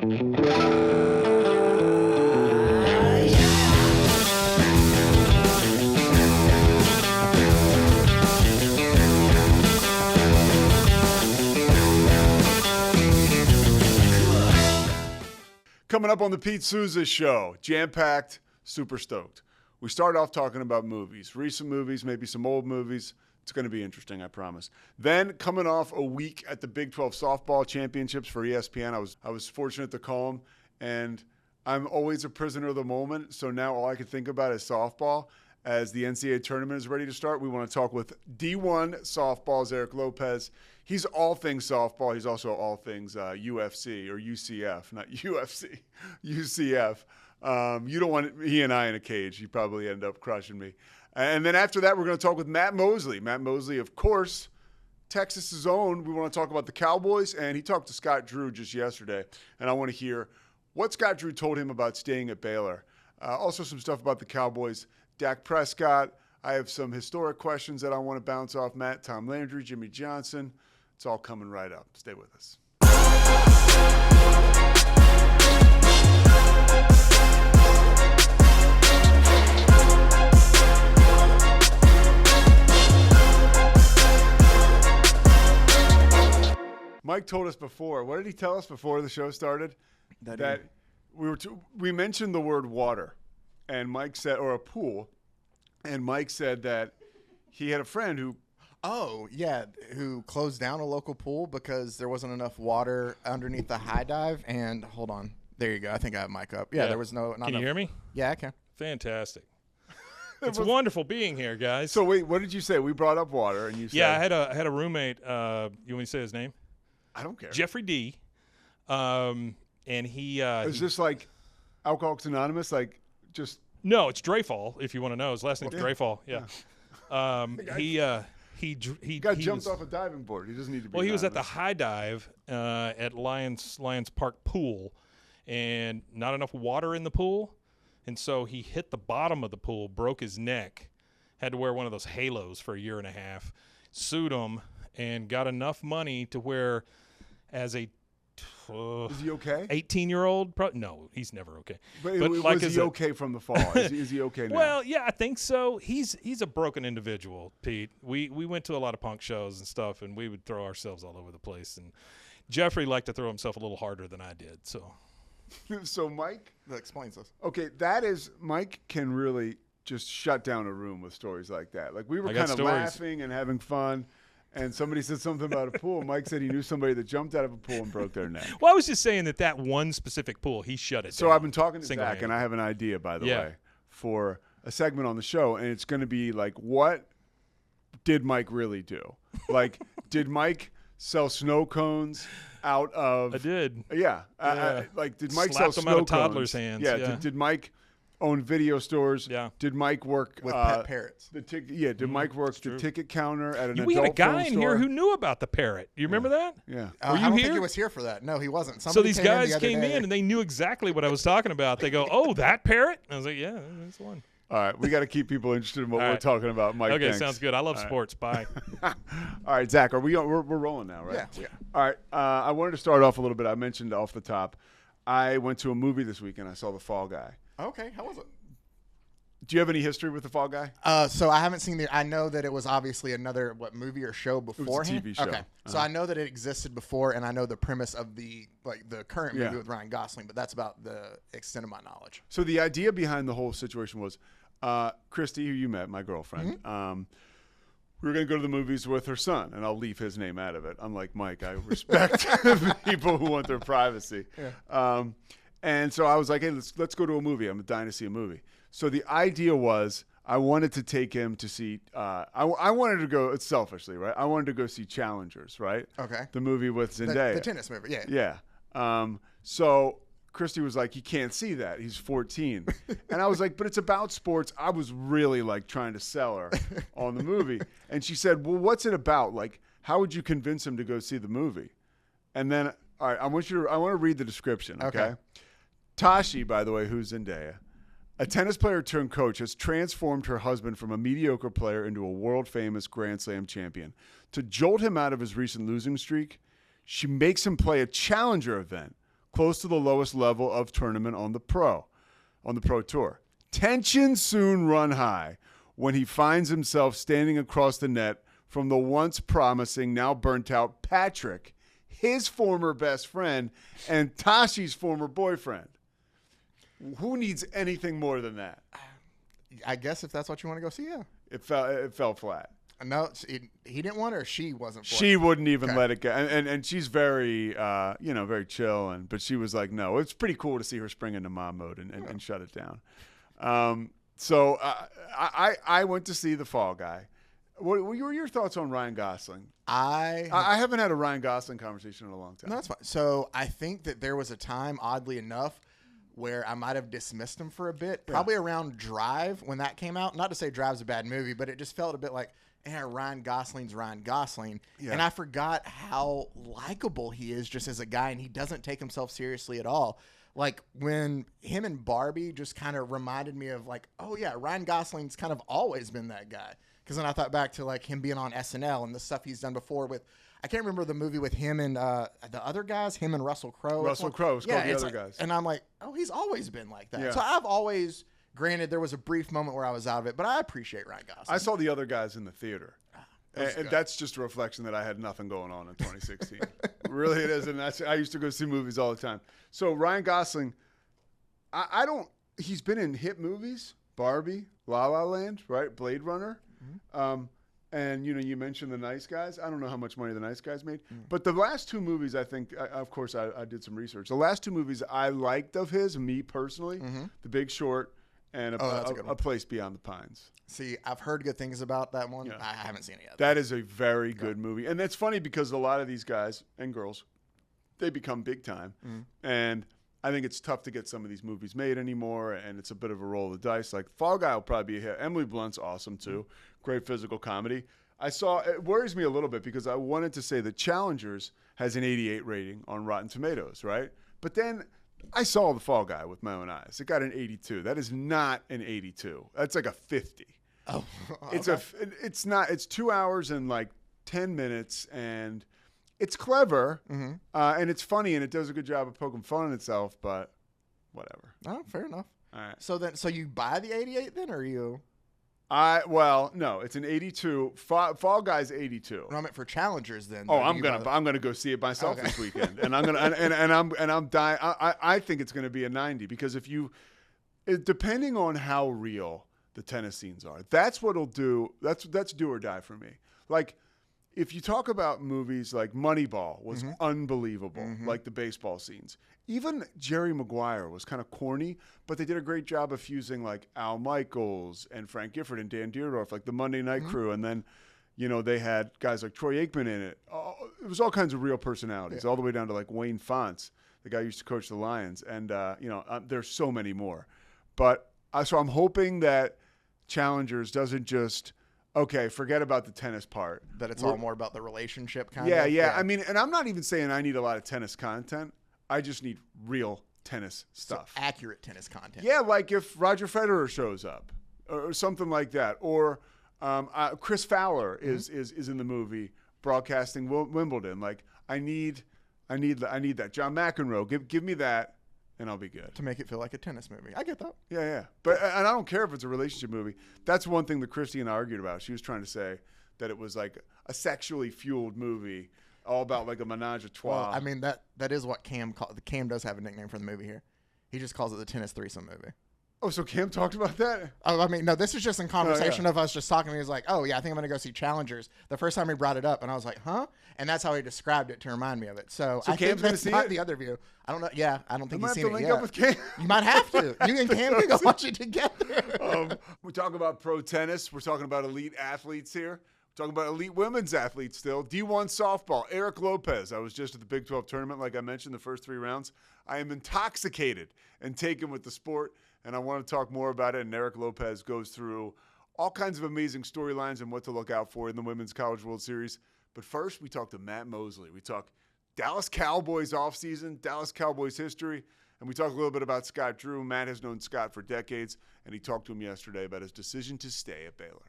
Coming up on the Pete Sousa Show, jam-packed, super stoked. We start off talking about movies, recent movies, maybe some old movies. It's going to be interesting, I promise. Then, coming off a week at the Big 12 softball championships for ESPN, I was fortunate to call them, and I'm always a prisoner of the moment, so now all I can think about is softball. As the NCAA tournament is ready to start, we want to talk with D1 softball's Eric Lopez. He's all things softball. He's also all things UFC or UCF, not UFC, UCF. You don't want he and I in a cage. He'd probably end up crushing me. And then after that, we're going to talk with Matt Mosley. Matt Mosley, of course, Texas's own. We want to talk about the Cowboys, and he talked to Scott Drew just yesterday, and I want to hear what Scott Drew told him about staying at Baylor. Also some stuff about the Cowboys. Dak Prescott. I have some historic questions that I want to bounce off Matt, Tom Landry, Jimmy Johnson. It's all coming right up. Stay with us. Mike told us before. What did he tell us before the show started? That we mentioned the word water, and Mike said, or a pool, and Mike said that he had a friend who. Oh, yeah, who closed down a local pool because there wasn't enough water underneath the high dive. And hold on. There you go. I think I have Mike up. Yeah. There was not Can you hear me? Yeah, I can. Fantastic. It's wonderful being here, guys. So, wait, what did you say? We brought up water, and you said. Yeah, I had a roommate. You want me to say his name? I don't care. Jeffrey D. And he. Is this like Alcoholics Anonymous? Like just. No, it's Dreyfall, if you want to know. His last name's Dreyfall. Yeah. He jumped off a diving board. He doesn't need to be. Well, he was anonymous. at the high dive at Lions Park pool, and not enough water in the pool, and so he hit the bottom of the pool, broke his neck, had to wear one of those halos for a year and a half, sued him, and got enough money to where, as a is he okay? 18-year-old? No, he's never okay. But like, was he okay from the fall? Is he okay now? Well, yeah, I think so. He's a broken individual, Pete. We went to a lot of punk shows and stuff, and we would throw ourselves all over the place. And Jeffrey liked to throw himself a little harder than I did. So Mike? That explains this. Okay, Mike can really just shut down a room with stories like that. Like we were kind of laughing and having fun. And somebody said something about a pool. Mike said he knew somebody that jumped out of a pool and broke their neck. Well, I was just saying that one specific pool, he shut it down. So I've been talking to Zach, and I have an idea, by the way, for a segment on the show. And it's going to be like, what did Mike really do? Like, did Mike sell snow cones out of – I did. Yeah. Did Mike sell snow cones? Slapped them out of toddlers' hands. Yeah. Did Mike – own video stores? Yeah. Did Mike work with pet parrots? Did Mike work the ticket counter at an adult We had a guy in store? here who knew about the parrot. You remember that? Yeah. Were you I don't here? think he was here for that. No, he wasn't. So these guys came in and they knew exactly what I was talking about. They go, "Oh, that parrot?" I was like, "Yeah, that's the one." All right, we got to keep people interested in what we're talking about, Mike. Okay, thanks. sounds good. I love sports. Bye. All right, Zach, are we? We're rolling now, right? Yeah. All right. I wanted to start off a little bit. I mentioned off the top, I went to a movie this weekend. I saw The Fall Guy. Okay, how was it? Do you have any history with The Fall Guy? So I haven't seen I know that it was obviously another movie or show beforehand. It was a TV show. Okay, so I know that it existed before, and I know the premise of the current movie with Ryan Gosling, but that's about the extent of my knowledge. So the idea behind the whole situation was, Christy, who you met, my girlfriend. Mm-hmm. We were going to go to the movies with her son, and I'll leave his name out of it. Unlike Mike, I respect people who want their privacy. Yeah. And so I was like, hey, let's go to a movie. I'm dying to see a movie. So the idea was I wanted to take him to see I wanted to go, it's selfishly, right? I wanted to go see Challengers, right? Okay. The movie with Zendaya. The tennis movie, yeah. Yeah. So Christy was like, he can't see that. He's 14. And I was like, but it's about sports. I was really like trying to sell her on the movie. And she said, well, what's it about? Like, how would you convince him to go see the movie? And then, all right, I want to read the description, okay? Tashi, by the way, who's Zendaya, a tennis player turned coach, has transformed her husband from a mediocre player into a world-famous Grand Slam champion. To jolt him out of his recent losing streak, she makes him play a challenger event close to the lowest level of tournament on the Pro Tour. Tensions soon run high when he finds himself standing across the net from the once promising, now burnt out Patrick, his former best friend, and Tashi's former boyfriend. Who needs anything more than that? I guess if that's what you want to go see, yeah. It fell flat. No, he didn't want it, or she wasn't for it? She wouldn't even let it go. And she's very, very chill. But she was like, no, it's pretty cool to see her spring into mom mode and shut it down. So I went to see The Fall Guy. What were your thoughts on Ryan Gosling? I haven't had a Ryan Gosling conversation in a long time. No, that's fine. So I think that there was a time, oddly enough, where I might have dismissed him for a bit, probably around Drive when that came out. Not to say Drive's a bad movie, but it just felt a bit like, Ryan Gosling's Ryan Gosling. Yeah. And I forgot how likable he is just as a guy, and he doesn't take himself seriously at all. Like when him and Barbie just kind of reminded me of like, oh yeah, Ryan Gosling's kind of always been that guy. Because then I thought back to like him being on SNL and the stuff he's done before with, I can't remember the movie with him and the other guys, him and Russell Crowe. Russell Crowe is called The Other Guys. And I'm like, oh, he's always been like that. Yeah. So I've always, granted, there was a brief moment where I was out of it, but I appreciate Ryan Gosling. I saw The Other Guys in the theater. And that's just a reflection that I had nothing going on in 2016. Really, it is. And I used to go see movies all the time. So Ryan Gosling, he's been in hit movies, Barbie, La La Land, right? Blade Runner. Mm-hmm. And, you mentioned The Nice Guys. I don't know how much money The Nice Guys made. Mm. But the last two movies, I think, of course, I did some research. The last two movies I liked of his, me personally, The Big Short and A Place Beyond the Pines. See, I've heard good things about that one. Yeah. I haven't seen it yet. That is a very good movie. And that's funny because a lot of these guys and girls, they become big time. Mm. And I think it's tough to get some of these movies made anymore, and it's a bit of a roll of the dice. Like Fall Guy will probably be a hit. Emily Blunt's awesome too. Great physical comedy. It worries me a little bit because I wanted to say that Challengers has an 88 rating on Rotten Tomatoes, right? But then I saw The Fall Guy with my own eyes. It got an 82. That is not an 82. That's like a 50. Oh, okay. It's not. It's 2 hours and like 10 minutes, and it's clever, and it's funny, and it does a good job of poking fun at itself. But whatever. Oh, fair enough. All right. So you buy the 88 then, or you? No, it's an 82. Fall Guy's 82. No, I meant for Challengers then. Oh, I'm gonna go see it myself this weekend, and I'm gonna and I'm dying. I think it's gonna be a 90 because depending on how real the tennis scenes are, that's what'll do. That's do or die for me. Like if you talk about movies like Moneyball was unbelievable, like the baseball scenes. Even Jerry Maguire was kind of corny, but they did a great job of fusing like Al Michaels and Frank Gifford and Dan Dierdorf, like the Monday Night Crew. And then, they had guys like Troy Aikman in it. It was all kinds of real personalities, all the way down to like Wayne Fonts, the guy who used to coach the Lions. And, there's so many more. But so I'm hoping that Challengers doesn't just, okay, forget about the tennis part. That it's all more about the relationship kind of. Yeah. I mean, and I'm not even saying I need a lot of tennis content. I just need real tennis stuff. So accurate tennis content. Yeah, like if Roger Federer shows up or something like that. Or Chris Fowler is in the movie broadcasting Wimbledon. Like I need that. John McEnroe, give me that and I'll be good. To make it feel like a tennis movie. I get that. Yeah. But and I don't care if it's a relationship movie. That's one thing that Christy and I argued about. She was trying to say that it was like a sexually fueled movie. All about like a menage a trois. Well, I mean, that is what Cam called. Cam does have a nickname for the movie here. He just calls it the tennis threesome movie. Oh, so Cam talked about that? Oh, I mean, no, this is just in conversation of us just talking. He was like, oh, yeah, I think I'm going to go see Challengers. The first time he brought it up, and I was like, huh? And that's how he described it to remind me of it. So I Cam's think that's see not it? the other view. I don't know. Yeah, I don't think he's seen it yet. Up with Cam. You might have to. You and Cam can go watch it together. We talk about pro tennis. We're talking about elite athletes here. Talking about elite women's athletes still. D1 softball, Eric Lopez. I was just at the Big 12 tournament, like I mentioned, the first 3 rounds. I am intoxicated and taken with the sport, and I want to talk more about it. And Eric Lopez goes through all kinds of amazing storylines and what to look out for in the Women's College World Series. But first, we talk to Matt Mosley. We talk Dallas Cowboys offseason, Dallas Cowboys history, and we talk a little bit about Scott Drew. Matt has known Scott for decades, and he talked to him yesterday about his decision to stay at Baylor.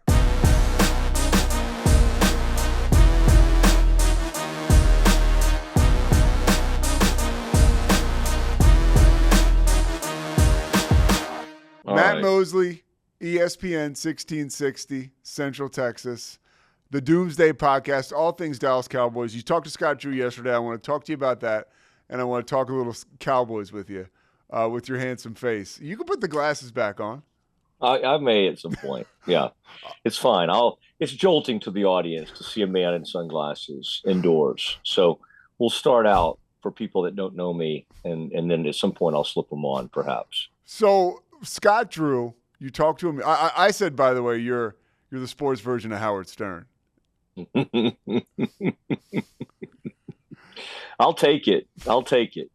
Matt Mosley, ESPN 1660, Central Texas. The Doomsday Podcast, all things Dallas Cowboys. You talked to Scott Drew yesterday. I want to talk to you about that, and I want to talk a little Cowboys with you, with your handsome face. You can put the glasses back on. I may at some point. Yeah, it's fine. It's jolting to the audience to see a man in sunglasses indoors. So we'll start out for people that don't know me, and then at some point I'll slip them on, perhaps. So Scott Drew, you talked to him. I said, by the way, you're the sports version of Howard Stern. I'll take it.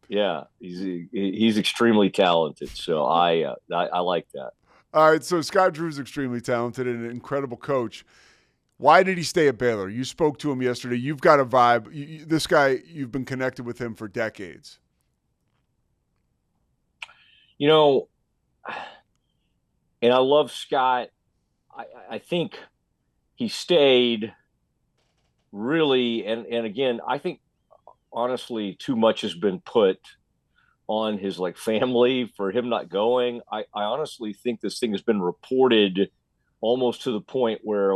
Yeah, he's extremely talented. So I like that. All right. So Scott Drew's extremely talented and an incredible coach. Why did he stay at Baylor? You spoke to him yesterday. You've got a vibe. This guy, you've been connected with him for decades. You know, and I love Scott. I think he stayed really, and again, I think honestly too much has been put on his family for him not going. I honestly think this thing has been reported almost to the point where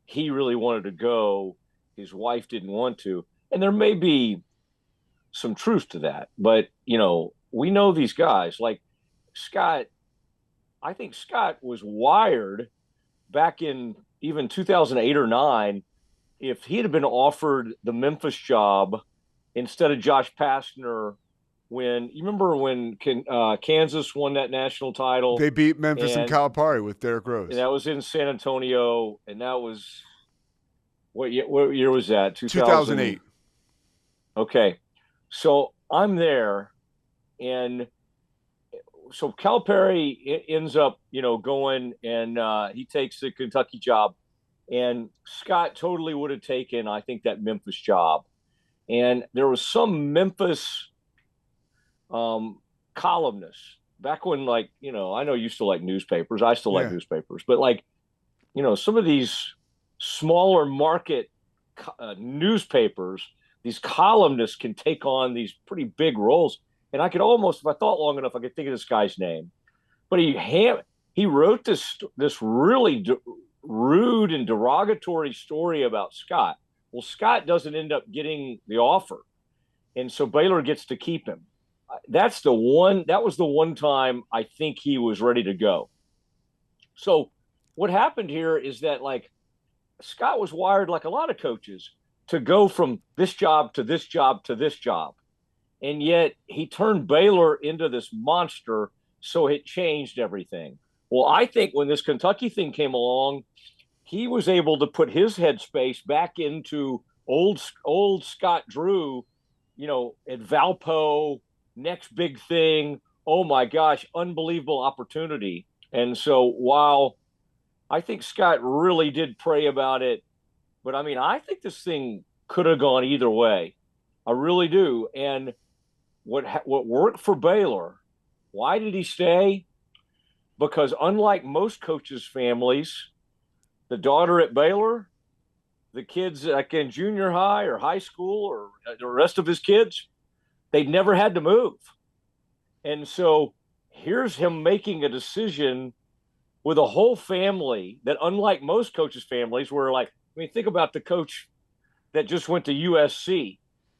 he really wanted to go, his wife didn't want to, and there may be some truth to that. But we know these guys like Scott. I think Scott was wired back in even 2008 or 9. If he had been offered the Memphis job instead of Josh Pastner, when Kansas won that national title, they beat Memphis and Calipari with Derrick Rose. And that was in San Antonio, and that was what year was that? 2008. Okay, so I'm there, and so Calipari ends up going, and he takes the Kentucky job, and Scott totally would have taken, I think, that Memphis job. And there was some Memphis columnists back when, I know you still like newspapers. I still like newspapers, but some of these smaller market newspapers, these columnists can take on these pretty big roles. And I could almost, if I thought long enough, I could think of this guy's name. But he wrote this really rude and derogatory story about Scott. Well, Scott doesn't end up getting the offer, and so Baylor gets to keep him. That was the one time I think he was ready to go. So what happened here is that Scott was wired, like a lot of coaches, to go from this job to this job to this job. And yet he turned Baylor into this monster, so it changed everything. Well, I think when this Kentucky thing came along, he was able to put his headspace back into old Scott Drew, at Valpo, next big thing. Oh my gosh, unbelievable opportunity. And so while I think Scott really did pray about it, but I think this thing could have gone either way. I really do. And what worked for Baylor, why did he stay? Because unlike most coaches' families, the daughter at Baylor, the kids in junior high or high school or the rest of his kids, they never had to move. And so here's him making a decision with a whole family that, unlike most coaches' families, where think about the coach that just went to USC.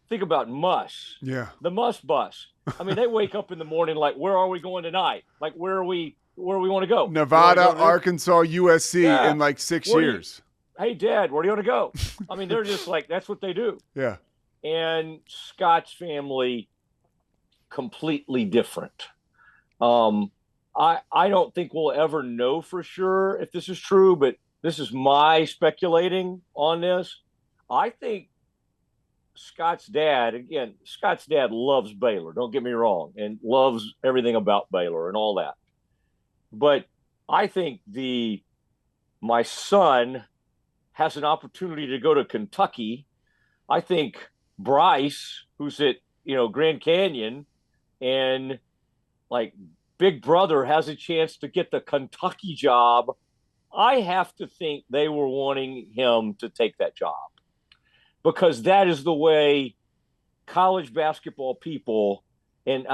Think about Muss. Yeah. The Muss bus. They wake up in the morning where are we going tonight? Where we want to go? Nevada, Arkansas, USC in 6 years. Hey, Dad, where do you want to go? They're just that's what they do. Yeah. And Scott's family, completely different. I don't think we'll ever know for sure if this is true, but this is my speculating on this. I think Scott's dad loves Baylor, don't get me wrong, and loves everything about Baylor and all that. But I think my son has an opportunity to go to Kentucky. I think Bryce, who's at Grand Canyon, and Big Brother has a chance to get the Kentucky job. I have to think they were wanting him to take that job, because that is the way college basketball people, and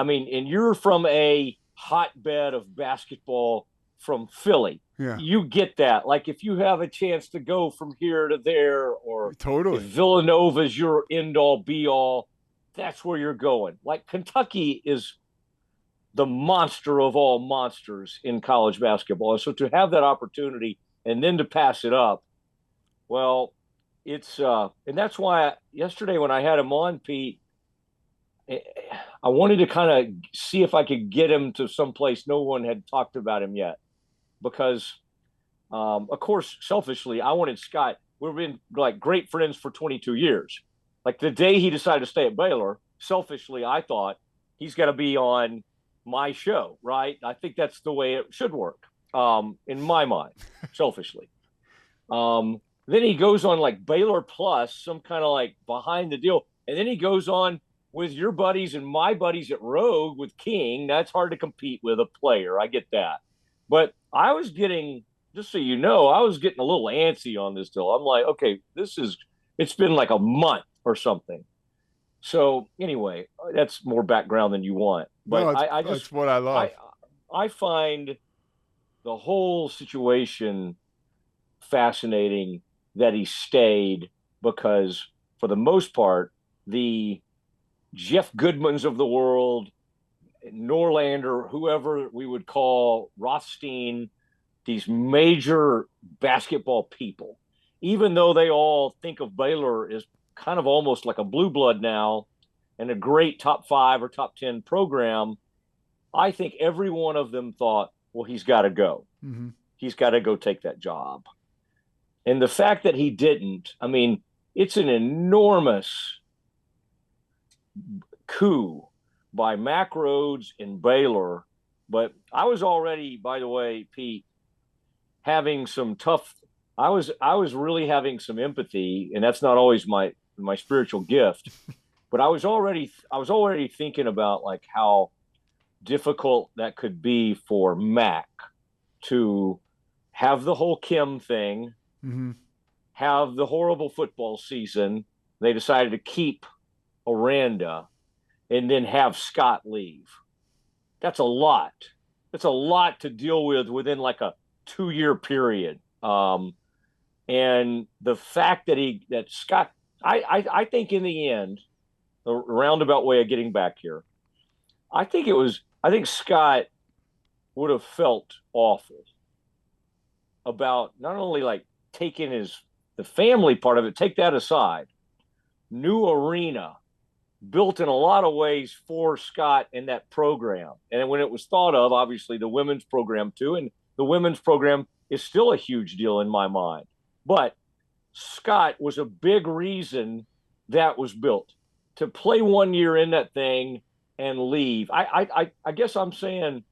you're from a hotbed of basketball from Philly. Yeah. You get that. Like if you have a chance to go from here to there, or Totally. if Villanova's your end all be all, that's where you're going. Like Kentucky is the monster of all monsters in college basketball. And so to have that opportunity and then to pass it up, well, it's and that's why yesterday when I had him on, Pete, I wanted to kind of see if I could get him to someplace no one had talked about him yet, because of course, selfishly, I wanted Scott. We've been like great friends for 22 years. Like the day he decided to stay at Baylor, selfishly, I thought he's got to be on my show, right? I think that's the way it should work, in my mind, selfishly. Then he goes on like Baylor Plus, some kind of like behind the deal. And then he goes on with your buddies and my buddies at Rogue with King. That's hard to compete with a player. I get that. But I was getting, just so you know, I was getting a little antsy on this deal. I'm like, okay, it's been like a month or something. So anyway, that's more background than you want. But no, that's what I love. I find the whole situation fascinating that he stayed, because for the most part, the Jeff Goodmans of the world, Norlander, whoever we would call Rothstein, these major basketball people, even though they all think of Baylor as kind of almost like a blue blood now and a great top 5 or top 10 program, I think every one of them thought, well, he's got to go. Mm-hmm. He's got to go take that job. And the fact that he didn't, I mean, it's an enormous coup by Mack Rhodes and Baylor. But I was already, by the way, Pete, having some tough, I was really having some empathy, and that's not always my spiritual gift, but I was already thinking about like how difficult that could be for Mack to have the whole Kim thing, mm-hmm. have the horrible football season. They decided to keep Aranda and then have Scott leave. That's a lot. That's a lot to deal with within like a 2-year period. And the fact that Scott, I think in the end, the roundabout way of getting back here, I think Scott would have felt awful about not only like taking the family part of it, take that aside, new arena built in a lot of ways for Scott and that program. And when it was thought of, obviously the women's program too, and the women's program is still a huge deal in my mind. But Scott was a big reason that was built, to play 1 year in that thing and leave. I guess I'm saying,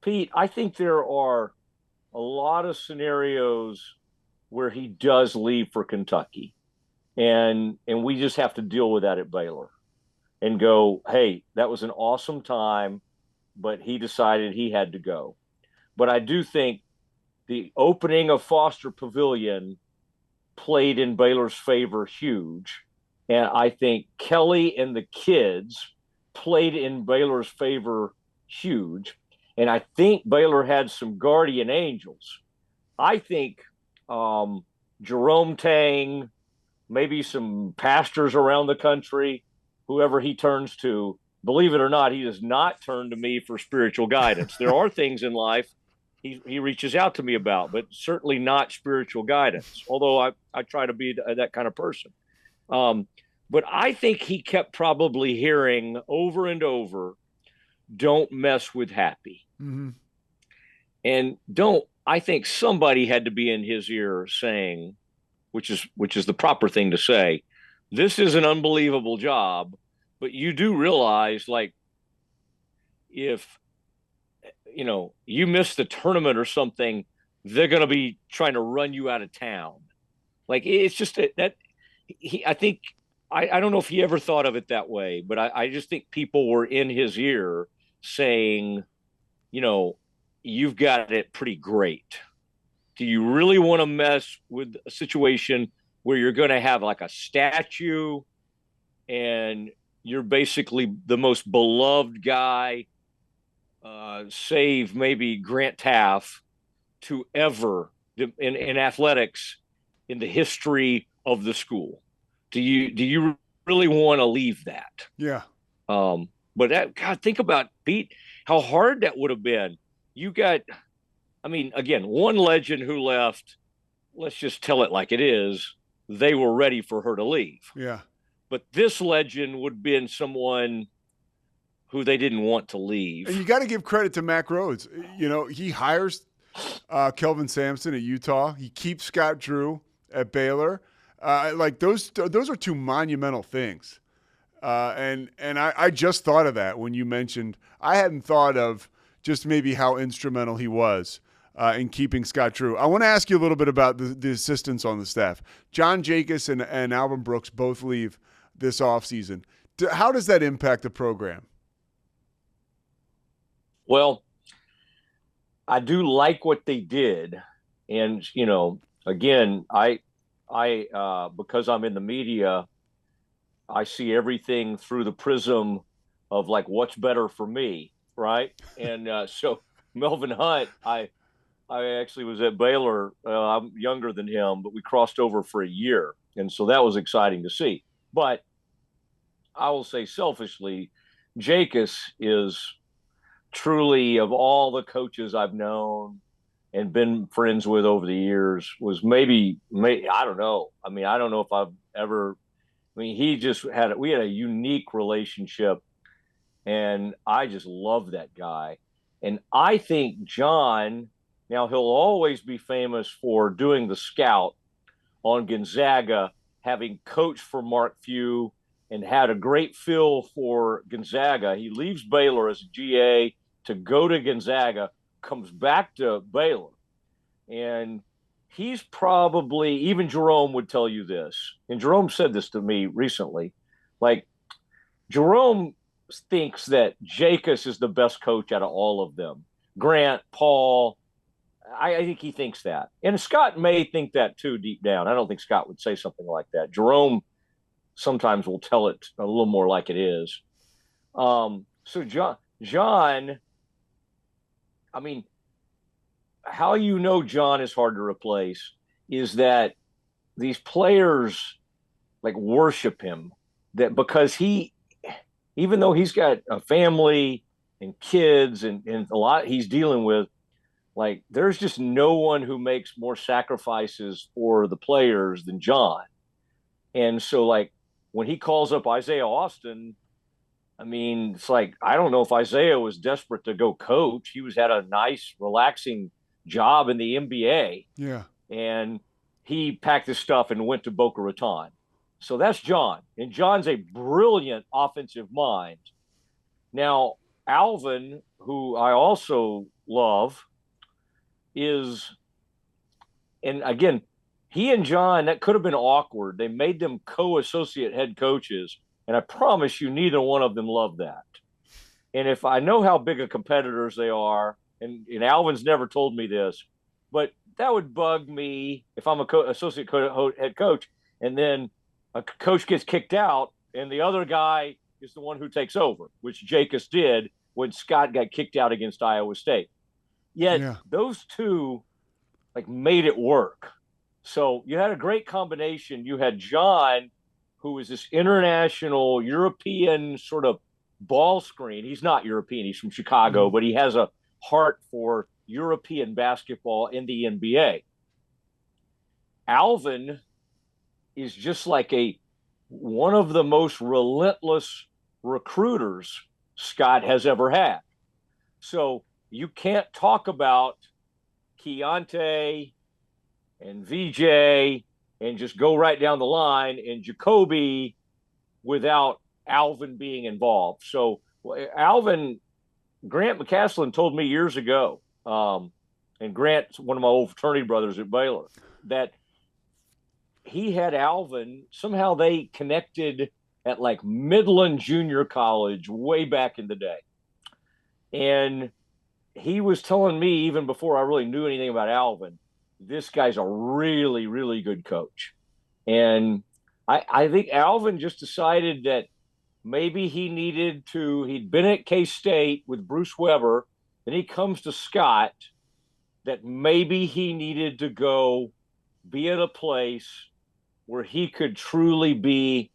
Pete, I think there are a lot of scenarios where he does leave for Kentucky. And we just have to deal with that at Baylor and go, hey, that was an awesome time, but he decided he had to go. But I do think the opening of Foster Pavilion played in Baylor's favor huge. And I think Kelly and the kids played in Baylor's favor huge. And I think Baylor had some guardian angels. I think Jerome Tang, maybe some pastors around the country, whoever he turns to, believe it or not, he does not turn to me for spiritual guidance. There are things in life he reaches out to me about, but certainly not spiritual guidance, although I try to be that kind of person. But I think he kept probably hearing over and over, don't mess with Happy. Mm-hmm. And I think somebody had to be in his ear saying, which is the proper thing to say, this is an unbelievable job, but you do realize, like, if you miss the tournament or something, they're going to be trying to run you out of town. Like, it's just that I think, I don't know if he ever thought of it that way, but I just think people were in his ear saying, you've got it pretty great. Do you really want to mess with a situation where you're going to have like a statue and you're basically the most beloved guy save maybe Grant Taff to ever in athletics in the history of the school. Do you really want to leave that? Yeah. But God, think about Pete, how hard that would have been. You got, I mean, again, one legend who left. Let's just tell it like it is. They were ready for her to leave. Yeah. But this legend would have been someone who they didn't want to leave. And you got to give credit to Mack Rhodes. You know, he hires Kelvin Sampson at Utah. He keeps Scott Drew at Baylor. Like those are two monumental things. And I just thought of that when you mentioned. I hadn't thought of just maybe how instrumental he was in keeping Scott Drew. I want to ask you a little bit about the assistants on the staff. John Jacobs and Alvin Brooks both leave this offseason. How does that impact the program? Well, I do like what they did. And, you know, again, I because I'm in the media, I see everything through the prism of like, what's better for me, right? And so Melvin Hunt, I actually was at Baylor. I'm younger than him, but we crossed over for a year. And so that was exciting to see. But I will say selfishly, Jacobs is truly, of all the coaches I've known and been friends with over the years, was maybe I don't know. I mean, I don't know if I've ever. I mean, we had a unique relationship, and I just love that guy. And I think John, now he'll always be famous for doing the scout on Gonzaga, having coached for Mark Few and had a great feel for Gonzaga. He leaves Baylor as a GA to go to Gonzaga, comes back to Baylor. And he's probably, even Jerome would tell you this, and Jerome said this to me recently, like Jerome thinks that Jacobs is the best coach out of all of them. Grant, Paul, I think he thinks that. And Scott may think that too deep down. I don't think Scott would say something like that. Jerome sometimes will tell it a little more like it is. So John, I mean, how you know John is hard to replace is that these players like worship him, that because he, even though he's got a family and kids and a lot he's dealing with, like there's just no one who makes more sacrifices for the players than John. And so like when he calls up Isaiah Austin, I mean, it's like, I don't know if Isaiah was desperate to go coach. He had a nice, relaxing job in the NBA. Yeah. And he packed his stuff and went to Boca Raton. So that's John. And John's a brilliant offensive mind. Now, Alvin, who I also love, is, and again, he and John, that could have been awkward. They made them co-associate head coaches. And I promise you, neither one of them loved that. And if I know how big of competitors they are, and Alvin's never told me this, but that would bug me if I'm a associate head coach, and then a coach gets kicked out, and the other guy is the one who takes over, which Jacobs did when Scott got kicked out against Iowa State. Yet those two like made it work. So you had a great combination. You had John, who was this international European sort of ball screen. He's not European. He's from Chicago, but he has a heart for European basketball in the NBA. Alvin is just like one of the most relentless recruiters Scott has ever had. So you can't talk about Keontae and VJ and just go right down the line and Jacoby without Alvin being involved. So Alvin, Grant McCaslin told me years ago, and Grant's one of my old fraternity brothers at Baylor, that he had Alvin, somehow they connected at like Midland Junior College way back in the day. And he was telling me, even before I really knew anything about Alvin, this guy's a really, really good coach. And I think Alvin just decided that maybe he needed to, he'd been at K-State with Bruce Weber, Then he comes to Scott that maybe he needed to go be at a place where he could truly be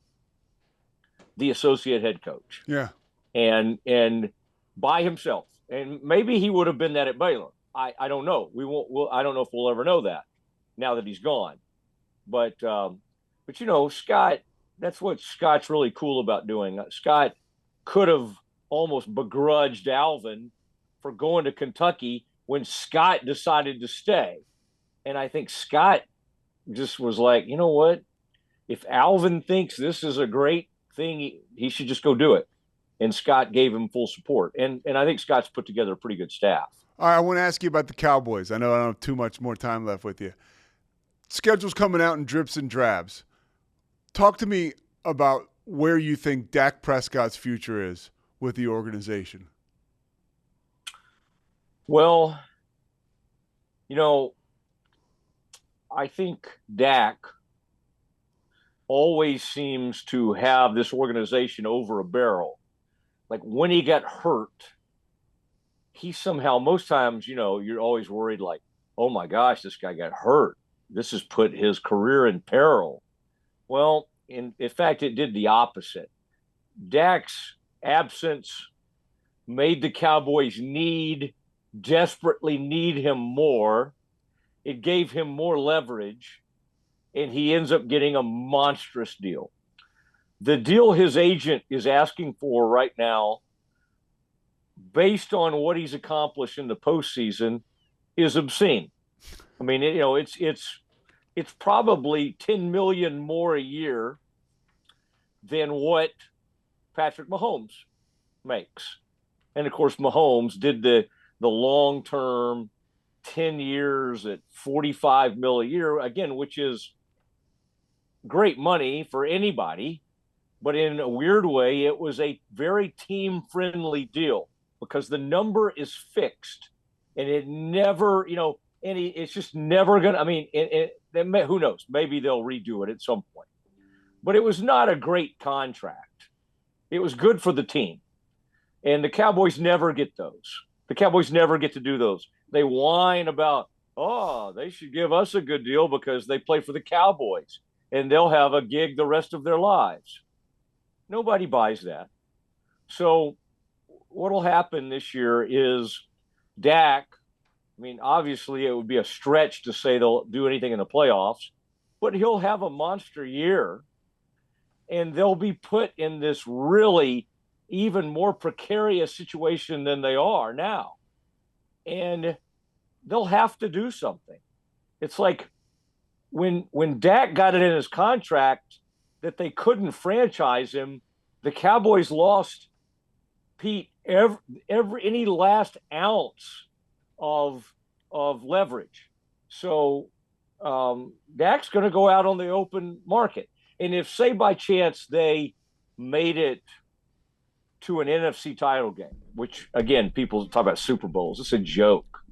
the associate head coach. Yeah. And by himself. And maybe he would have been that at Baylor. I don't know. I don't know if we'll ever know that now that he's gone. But Scott, that's what Scott's really cool about doing. Scott could have almost begrudged Alvin for going to Kentucky when Scott decided to stay. And I think Scott just was like, you know what? If Alvin thinks this is a great thing, he should just go do it. And Scott gave him full support. And I think Scott's put together a pretty good staff. All right, I want to ask you about the Cowboys. I know I don't have too much more time left with you. Schedule's coming out in drips and drabs. Talk to me about where you think Dak Prescott's future is with the organization. Well, I think Dak always seems to have this organization over a barrel. Like when he got hurt, he somehow, most times, you're always worried like, oh my gosh, this guy got hurt. This has put his career in peril. Well, in fact, it did the opposite. Dak's absence made the Cowboys desperately need him more. It gave him more leverage, and he ends up getting a monstrous deal. The deal his agent is asking for right now, based on what he's accomplished in the postseason, is obscene. I mean, it's probably $10 million more a year than what Patrick Mahomes makes. And of course, Mahomes did the long-term 10 years at $45 million a year, again, which is great money for anybody. But in a weird way, it was a very team-friendly deal because the number is fixed and it never, it's just never going to, who knows? Maybe they'll redo it at some point. But it was not a great contract. It was good for the team. And the Cowboys never get those. The Cowboys never get to do those. They whine about, they should give us a good deal because they play for the Cowboys and they'll have a gig the rest of their lives. Nobody buys that. So what will happen this year is Dak, obviously it would be a stretch to say they'll do anything in the playoffs, but he'll have a monster year and they'll be put in this really even more precarious situation than they are now. And they'll have to do something. It's like when Dak got it in his contract that they couldn't franchise him, the Cowboys lost, Pete, any last ounce of leverage. So Dak's going to go out on the open market. And if, say, by chance they made it to an NFC title game, which, again, people talk about Super Bowls. It's a joke.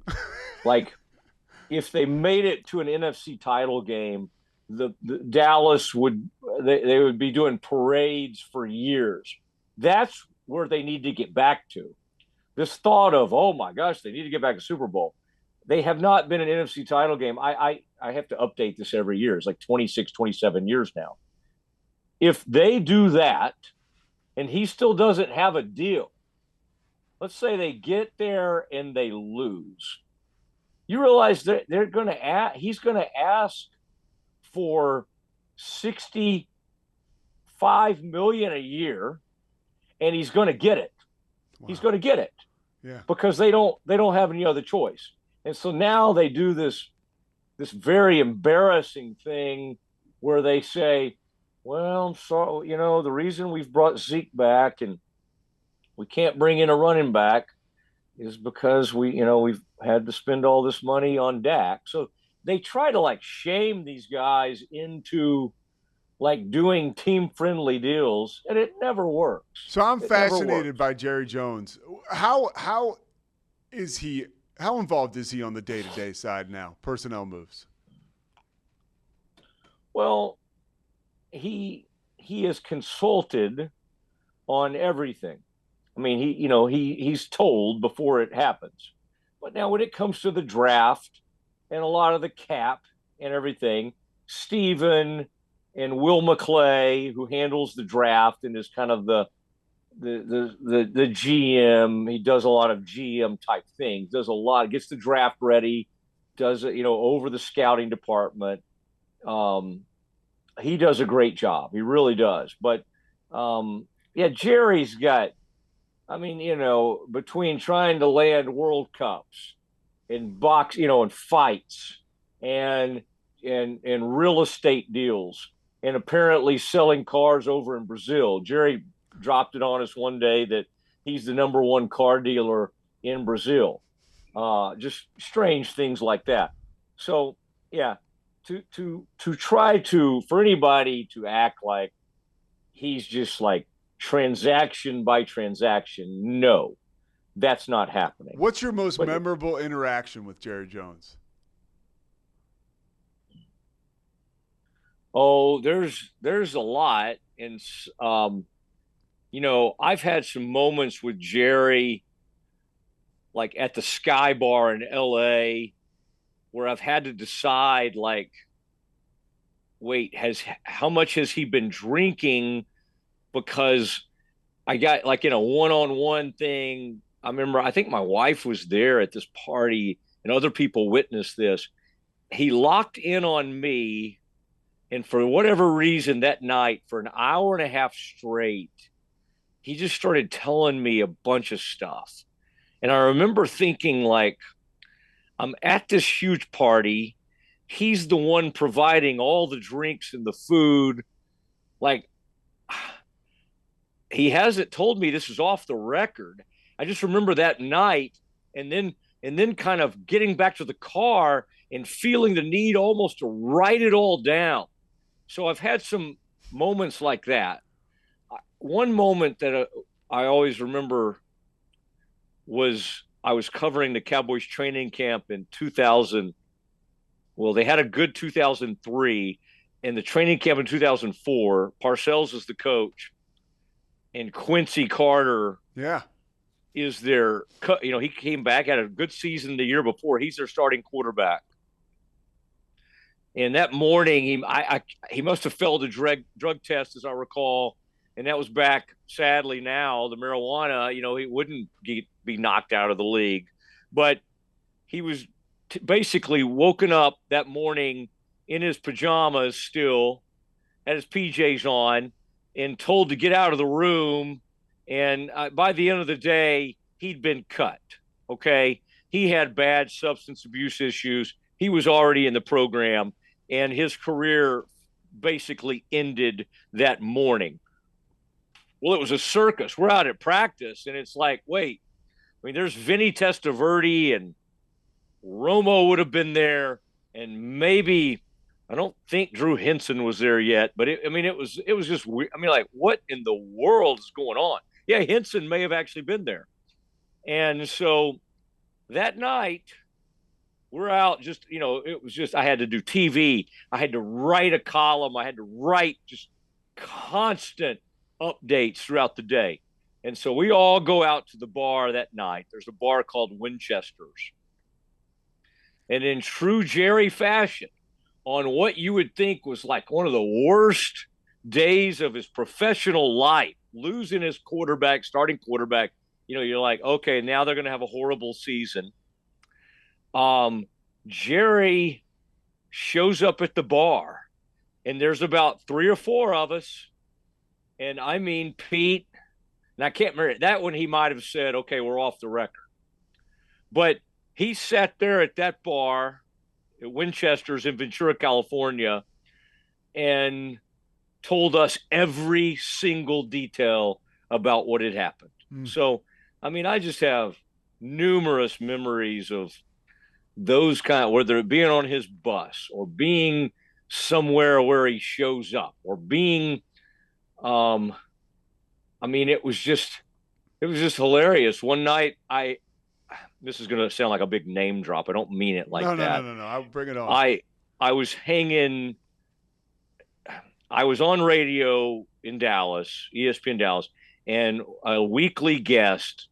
Like, if they made it to an NFC title game, the Dallas would be doing parades for years. That's where they need to get back to. This thought of, oh my gosh, they need to get back to Super Bowl. They have not been an NFC title game. I have to update this every year. It's like 26, 27 years now. If they do that and he still doesn't have a deal, let's say they get there and they lose. You realize that he's going to ask for $65 million a year, and he's going to get it. Wow. He's going to get it, because they don't have any other choice. And so now they do this very embarrassing thing where they say, "Well, I'm sorry, the reason we've brought Zeke back and we can't bring in a running back is because we've had to spend all this money on Dak." So they try to shame these guys into doing team-friendly deals, and it never works. So I'm fascinated by Jerry Jones. How involved is he on the day-to-day side now, personnel moves? Well, he is consulted on everything. I mean, he's told before it happens. But now when it comes to the draft and a lot of the cap and everything, Steven and Will McClay, who handles the draft and is kind of the GM, he does a lot of GM type things, does a lot, gets the draft ready, does it, over the scouting department. He does a great job. He really does. But Jerry's got, I mean, between trying to land World Cups and and fights and real estate deals and apparently selling cars over in Brazil. Jerry dropped it on us one day that he's the number one car dealer in Brazil. Just strange things like that. So yeah, to try to, for anybody to act like he's just like transaction by transaction, no, that's not happening. What's your most memorable interaction with Jerry Jones? Oh, there's a lot. And I've had some moments with Jerry, like at the Sky Bar in LA, where I've had to decide, like, wait, how much has he been drinking? Because I got, like, in a one-on-one thing, I think my wife was there at this party and other people witnessed this. He locked in on me, and for whatever reason that night, for an hour and a half straight, he just started telling me a bunch of stuff. And I remember thinking, like, I'm at this huge party. He's the one providing all the drinks and the food. Like, he hasn't told me this is off the record. I just remember that night, and then kind of getting back to the car and feeling the need almost to write it all down. So I've had some moments like that. One moment that I always remember was I was covering the Cowboys training camp in 2000. Well, they had a good 2003, and the training camp in 2004. Parcells is the coach, and Quincy Carter, is their. He came back, had a good season the year before. He's their starting quarterback. And that morning, he must have failed a drug test, as I recall. And that was back, sadly, now, the marijuana, he wouldn't be knocked out of the league. But he was basically woken up that morning in his pajamas still, had his PJs on, and told to get out of the room. And by the end of the day, he'd been cut, okay? He had bad substance abuse issues. He was already in the program, and his career basically ended that morning. Well, it was a circus. We're out at practice, and it's like, wait, there's Vinny Testaverde, and Romo would have been there, and maybe, I don't think Drew Henson was there yet, but it was just weird. Like, what in the world is going on? Yeah, Henson may have actually been there. And so that night, we're out just, it was just, I had to do TV. I had to write a column. I had to write just constant updates throughout the day. And so we all go out to the bar that night. There's a bar called Winchester's. And in true Jerry fashion, on what you would think was like one of the worst days of his professional life, losing his quarterback, starting quarterback, you're like, okay, now they're going to have a horrible season. Jerry shows up at the bar, and there's about 3 or 4 of us. And I mean, Pete, and I can't remember that one, he might have said, okay, we're off the record. But he sat there at that bar at Winchester's in Ventura, California, and told us every single detail about what had happened. So, I just have numerous memories of those whether it being on his bus or being somewhere where he shows up or being, it was just hilarious. One night, this is going to sound like a big name drop. I don't mean it like that. No. I'll bring it on. I was on radio in Dallas, ESPN Dallas, and a weekly guest.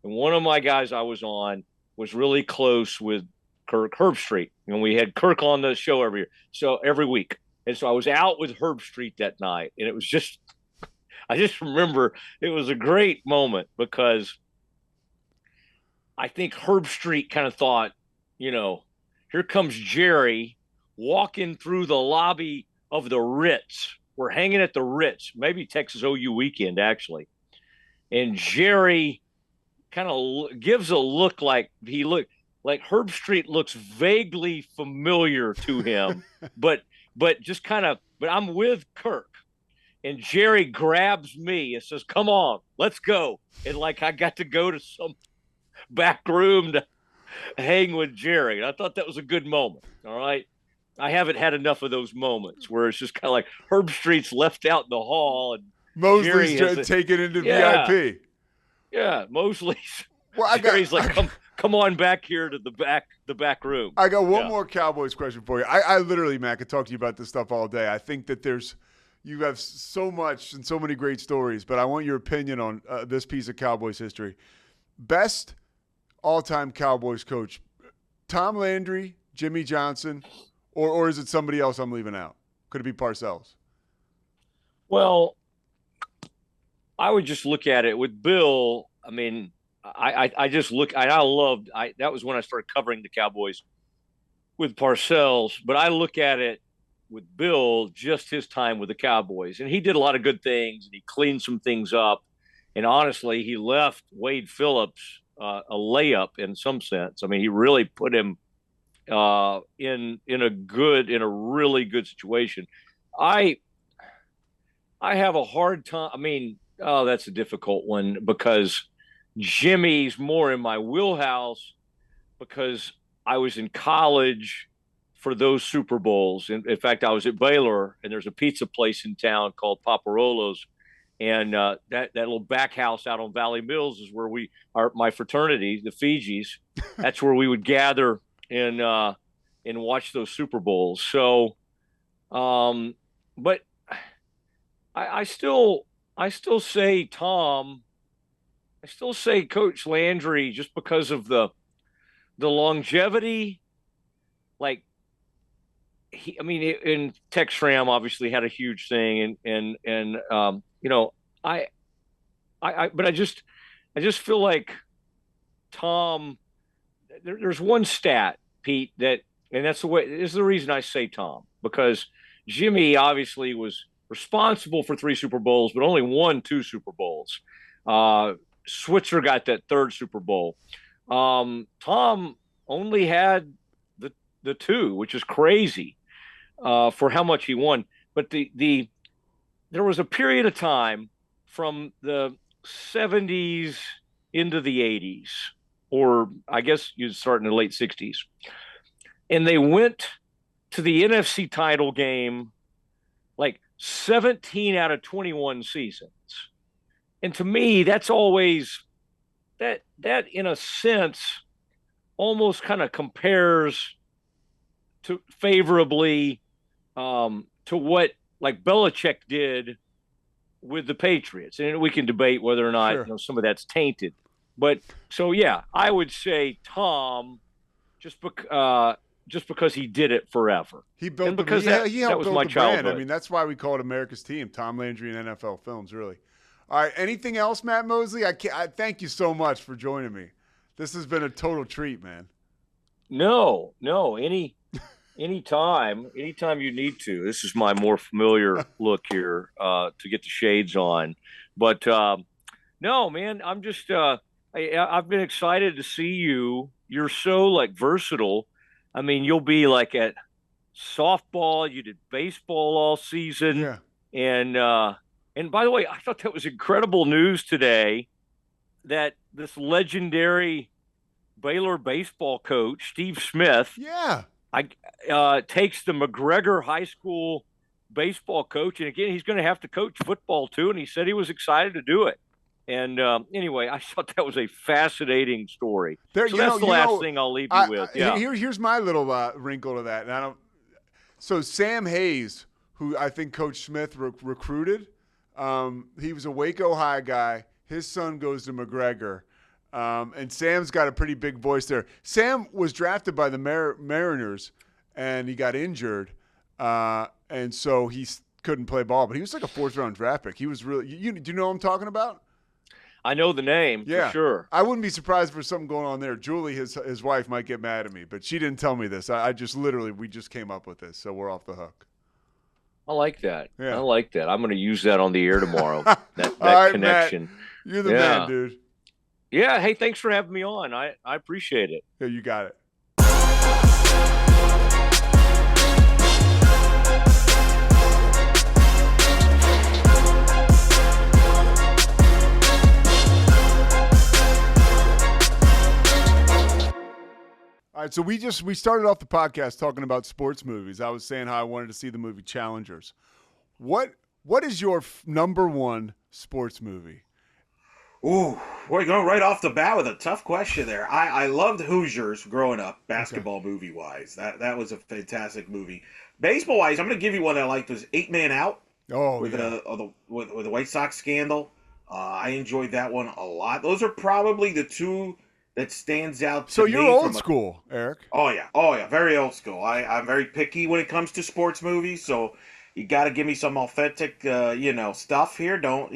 And one of my guys I was on was really close with Kirk Herbstreit. And we had Kirk on the show every week. And so I was out with Herbstreit that night. And it was just, I just remember it was a great moment because I think Herbstreit kind of thought, here comes Jerry walking through the lobby of the Ritz. We're hanging at the Ritz, maybe Texas OU weekend, actually. And Jerry kind of gives a look like Herbstreit looks vaguely familiar to him, but I'm with Kirk. And Jerry grabs me and says, "Come on, let's go." And I got to go to some back room to hang with Jerry. And I thought that was a good moment. All right. I haven't had enough of those moments where it's just kind of like Herbstreit's left out in the hall and Mosley's taken into VIP. Yeah, Mosley's. Well, Jerry's come on back here to the back room. I got one more Cowboys question for you. I literally, Matt, could talk to you about this stuff all day. I think that you have so much and so many great stories, but I want your opinion on this piece of Cowboys history. Best all-time Cowboys coach, Tom Landry, Jimmy Johnson, or is it somebody else I'm leaving out? Could it be Parcells? Well, I would just look at it with Bill. I mean, I just look. That was when I started covering the Cowboys with Parcells. But I look at it with Bill, just his time with the Cowboys, and he did a lot of good things, and he cleaned some things up. And honestly, he left Wade Phillips a layup in some sense. I mean, he really put him in a really good situation. I have a hard time. I mean, that's a difficult one because Jimmy's more in my wheelhouse because I was in college for those Super Bowls. In fact, I was at Baylor, and there's a pizza place in town called Paparolo's. And that little back house out on Valley Mills is where my fraternity, the Fijis, that's where we would gather and watch those Super Bowls. So, but I still say Tom. I still say Coach Landry just because of the longevity. And Tex Schramm obviously had a huge thing, but I just feel like Tom. There's one stat, Pete, and that's this is the reason I say Tom, because Jimmy obviously was responsible for 3 Super Bowls, but only won 2 Super Bowls. Switzer got that 3rd Super Bowl. Tom only had the 2, which is crazy for how much he won. But there was a period of time from the 70s into the 80s, or I guess you'd start in the late 60s. And they went to the NFC title game 17 out of 21 seasons. And to me, that's always that in a sense almost kind of compares to favorably to what Belichick did with the Patriots. And we can debate whether or not some of that's tainted. But so I would say Tom just because he did it forever. He built and because that was my childhood. Brand. I mean, that's why we call it America's Team. Tom Landry and NFL Films, really. All right. Anything else, Matt Mosley? I thank you so much for joining me. This has been a total treat, man. No. Anytime you need to. This is my more familiar look here to get the shades on. But no, man, I'm just I've been excited to see you. You're so versatile. I mean, you'll be at softball. You did baseball all season. Yeah. And by the way, I thought that was incredible news today that this legendary Baylor baseball coach, Steve Smith, takes the McGregor High School baseball coach. And again, he's going to have to coach football too. And he said he was excited to do it. And anyway, I thought that was a fascinating story. So that's the last thing I'll leave you with. Yeah. Here's my little wrinkle to that. And so Sam Hayes, who I think Coach Smith recruited, He was a Waco High guy. His son goes to McGregor. And Sam's got a pretty big voice there. Sam was drafted by the Mariners, and he got injured, and so he couldn't play ball. But he was like a 4th-round draft pick. He was really do you know what I'm talking about? I know the name for sure. I wouldn't be surprised for something going on there. Julie, his wife, might get mad at me, but she didn't tell me this. We just came up with this, so we're off the hook. I like that. Yeah. I like that. I'm going to use that on the air tomorrow. that All right, connection. Matt, you're the man, dude. Yeah. Hey, thanks for having me on. I appreciate it. Yeah, you got it. All right, so we started off the podcast talking about sports movies. I was saying how I wanted to see the movie Challengers. What is your number one sports movie? Ooh, we're going right off the bat with a tough question there. I loved Hoosiers growing up, basketball movie wise. That was a fantastic movie. Baseball wise, I'm going to give you one I liked was 8 Man Out. Oh, with the White Sox scandal. I enjoyed that one a lot. Those are probably the two that stands out to me. So you're old school, Eric. Oh yeah, very old school. I'm very picky when it comes to sports movies, so you got to give me some authentic, stuff here. Don't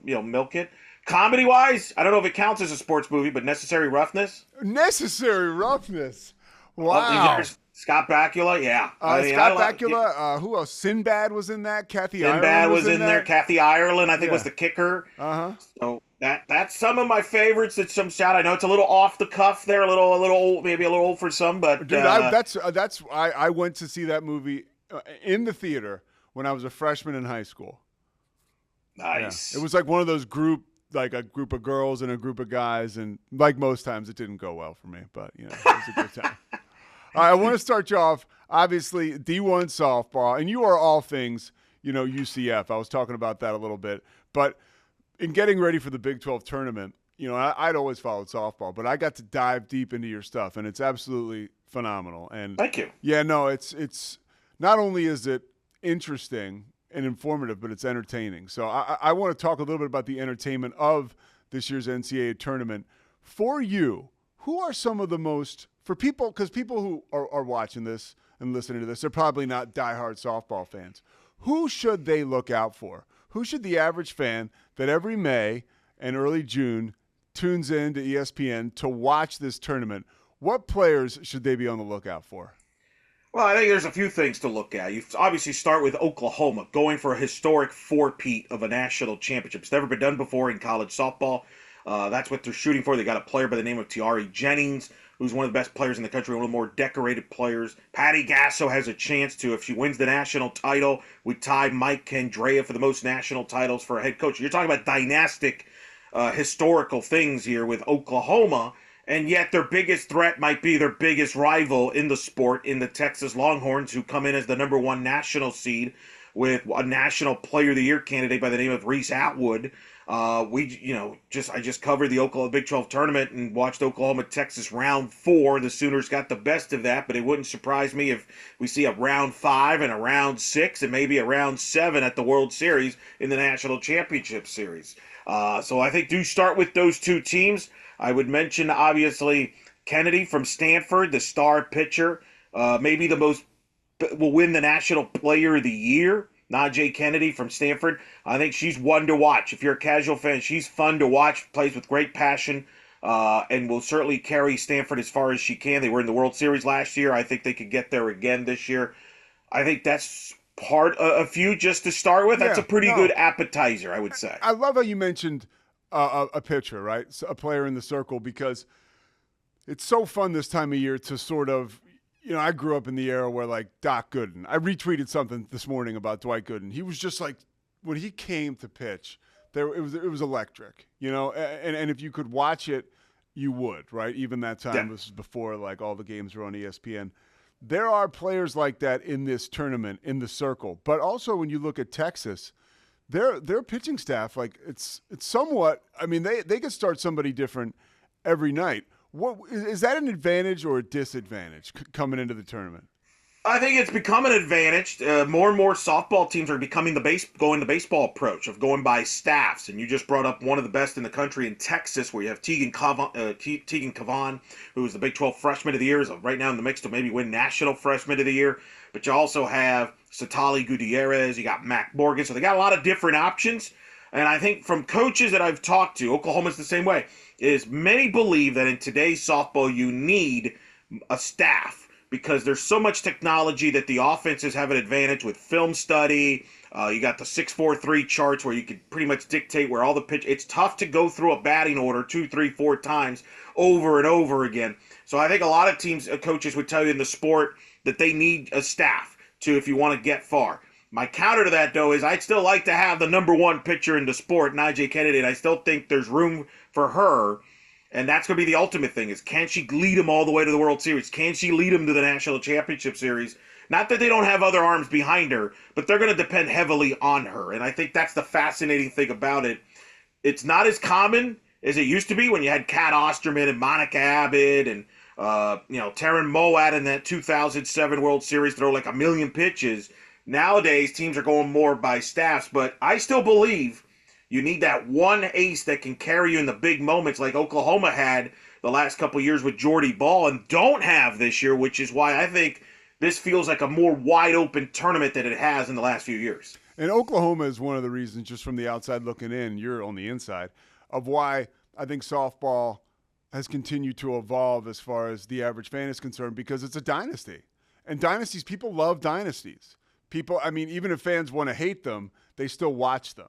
milk it. Comedy wise, I don't know if it counts as a sports movie, but Necessary Roughness. Necessary Roughness. Wow. Scott Bakula, yeah. Scott Bakula. Who else? Sinbad was in that. Kathy Ireland Sinbad was in there. Kathy Ireland, I think, was the kicker. So that's some of my favorites. That some shout. I know it's a little off the cuff there, a little old, maybe a little old for some, but dude, I went to see that movie in the theater when I was a freshman in high school. Nice. Yeah. It was like one of those like a group of girls and a group of guys, and like most times it didn't go well for me, but it was a good time. All right, I want to start you off, obviously, D1 softball, and you are all things, UCF. I was talking about that a little bit. But in getting ready for the Big 12 tournament, I'd always followed softball, but I got to dive deep into your stuff, and it's absolutely phenomenal. And thank you. Yeah, no, it's not only is it interesting and informative, but it's entertaining. So I want to talk a little bit about the entertainment of this year's NCAA tournament. For you, who are some of the most, for people, because people who are watching this and listening to this, they're probably not diehard softball fans. Who should they look out for? Who should the average fan that every May and early June tunes in to ESPN to watch this tournament, what players should they be on the lookout for? Well, I think there's a few things to look at. You obviously start with Oklahoma, going for a historic four-peat of a national championship. It's never been done before in college softball. That's what they're shooting for. They got a player by the name of Tiari Jennings, who's one of the best players in the country, one of the more decorated players. Patty Gasso has a chance to, if she wins the national title, we tie Mike Candrea for the most national titles for a head coach. You're talking about dynastic, historical things here with Oklahoma, and yet their biggest threat might be their biggest rival in the sport, in the Texas Longhorns, who come in as the number one national seed with a National Player of the Year candidate by the name of Reese Atwood. I just covered the Oklahoma Big 12 tournament and watched Oklahoma, Texas round 4. The Sooners got the best of that, but it wouldn't surprise me if we see a round 5 and a round 6 and maybe a round 7 at the World Series in the National Championship Series. So I think do start with those two teams. I would mention, obviously, Kennedy from Stanford, the star pitcher, maybe will win the National Player of the Year. Najee Kennedy from Stanford. I think she's one to watch. If you're a casual fan, she's fun to watch, plays with great passion, and will certainly carry Stanford as far as she can. They were in the World Series last year. I think they could get there again this year. I think that's a few just to start with. That's a pretty good appetizer, I would say. I love how you mentioned a pitcher, right? A player in the circle, because it's so fun this time of year to sort of, I grew up in the era where, like, Doc Gooden. I retweeted something this morning about Dwight Gooden. He was just like, when he came to pitch, it was electric, and if you could watch it, you would, right? Even that time, This was before, like, all the games were on ESPN. There are players like that in this tournament, in the circle. But also when you look at Texas, their pitching staff, like, it's somewhat, I mean, they could start somebody different every night. What is that, an advantage or a disadvantage coming into the tournament? I think it's become an advantage. More and more softball teams are becoming going the baseball approach of going by staffs. And you just brought up one of the best in the country in Texas, where you have Tegan Cavan, who is the Big 12 Freshman of the Year, is right now in the mix to maybe win National Freshman of the Year. But you also have Satali Gutierrez, you got Mac Morgan. So they got a lot of different options. And I think from coaches that I've talked to, Oklahoma's the same way, is many believe that in today's softball you need a staff, because there's so much technology that the offenses have an advantage with film study. You got the 6-4-3 charts where you can pretty much dictate where all the pitch. It's tough to go through a batting order 2, 3, 4 times over and over again. So I think a lot of teams, coaches would tell you in the sport that they need a staff to, if you want to get far. My counter to that, though, is I'd still like to have the number one pitcher in the sport, Najee Kennedy, and I still think there's room for her. And that's going to be the ultimate thing, is can she lead them all the way to the World Series? Can she lead them to the National Championship Series? Not that they don't have other arms behind her, but they're going to depend heavily on her. And I think that's the fascinating thing about it. It's not as common as it used to be when you had Kat Osterman and Monica Abbott and Taryn Moat in that 2007 World Series throw like a million pitches. Nowadays, teams are going more by staffs, but I still believe you need that one ace that can carry you in the big moments like Oklahoma had the last couple of years with Jordy Ball and don't have this year, which is why I think this feels like a more wide-open tournament than it has in the last few years. And Oklahoma is one of the reasons, just from the outside looking in, you're on the inside, of why I think softball has continued to evolve as far as the average fan is concerned, because it's a dynasty. And dynasties, people love dynasties. People, I mean, even if fans want to hate them, they still watch them.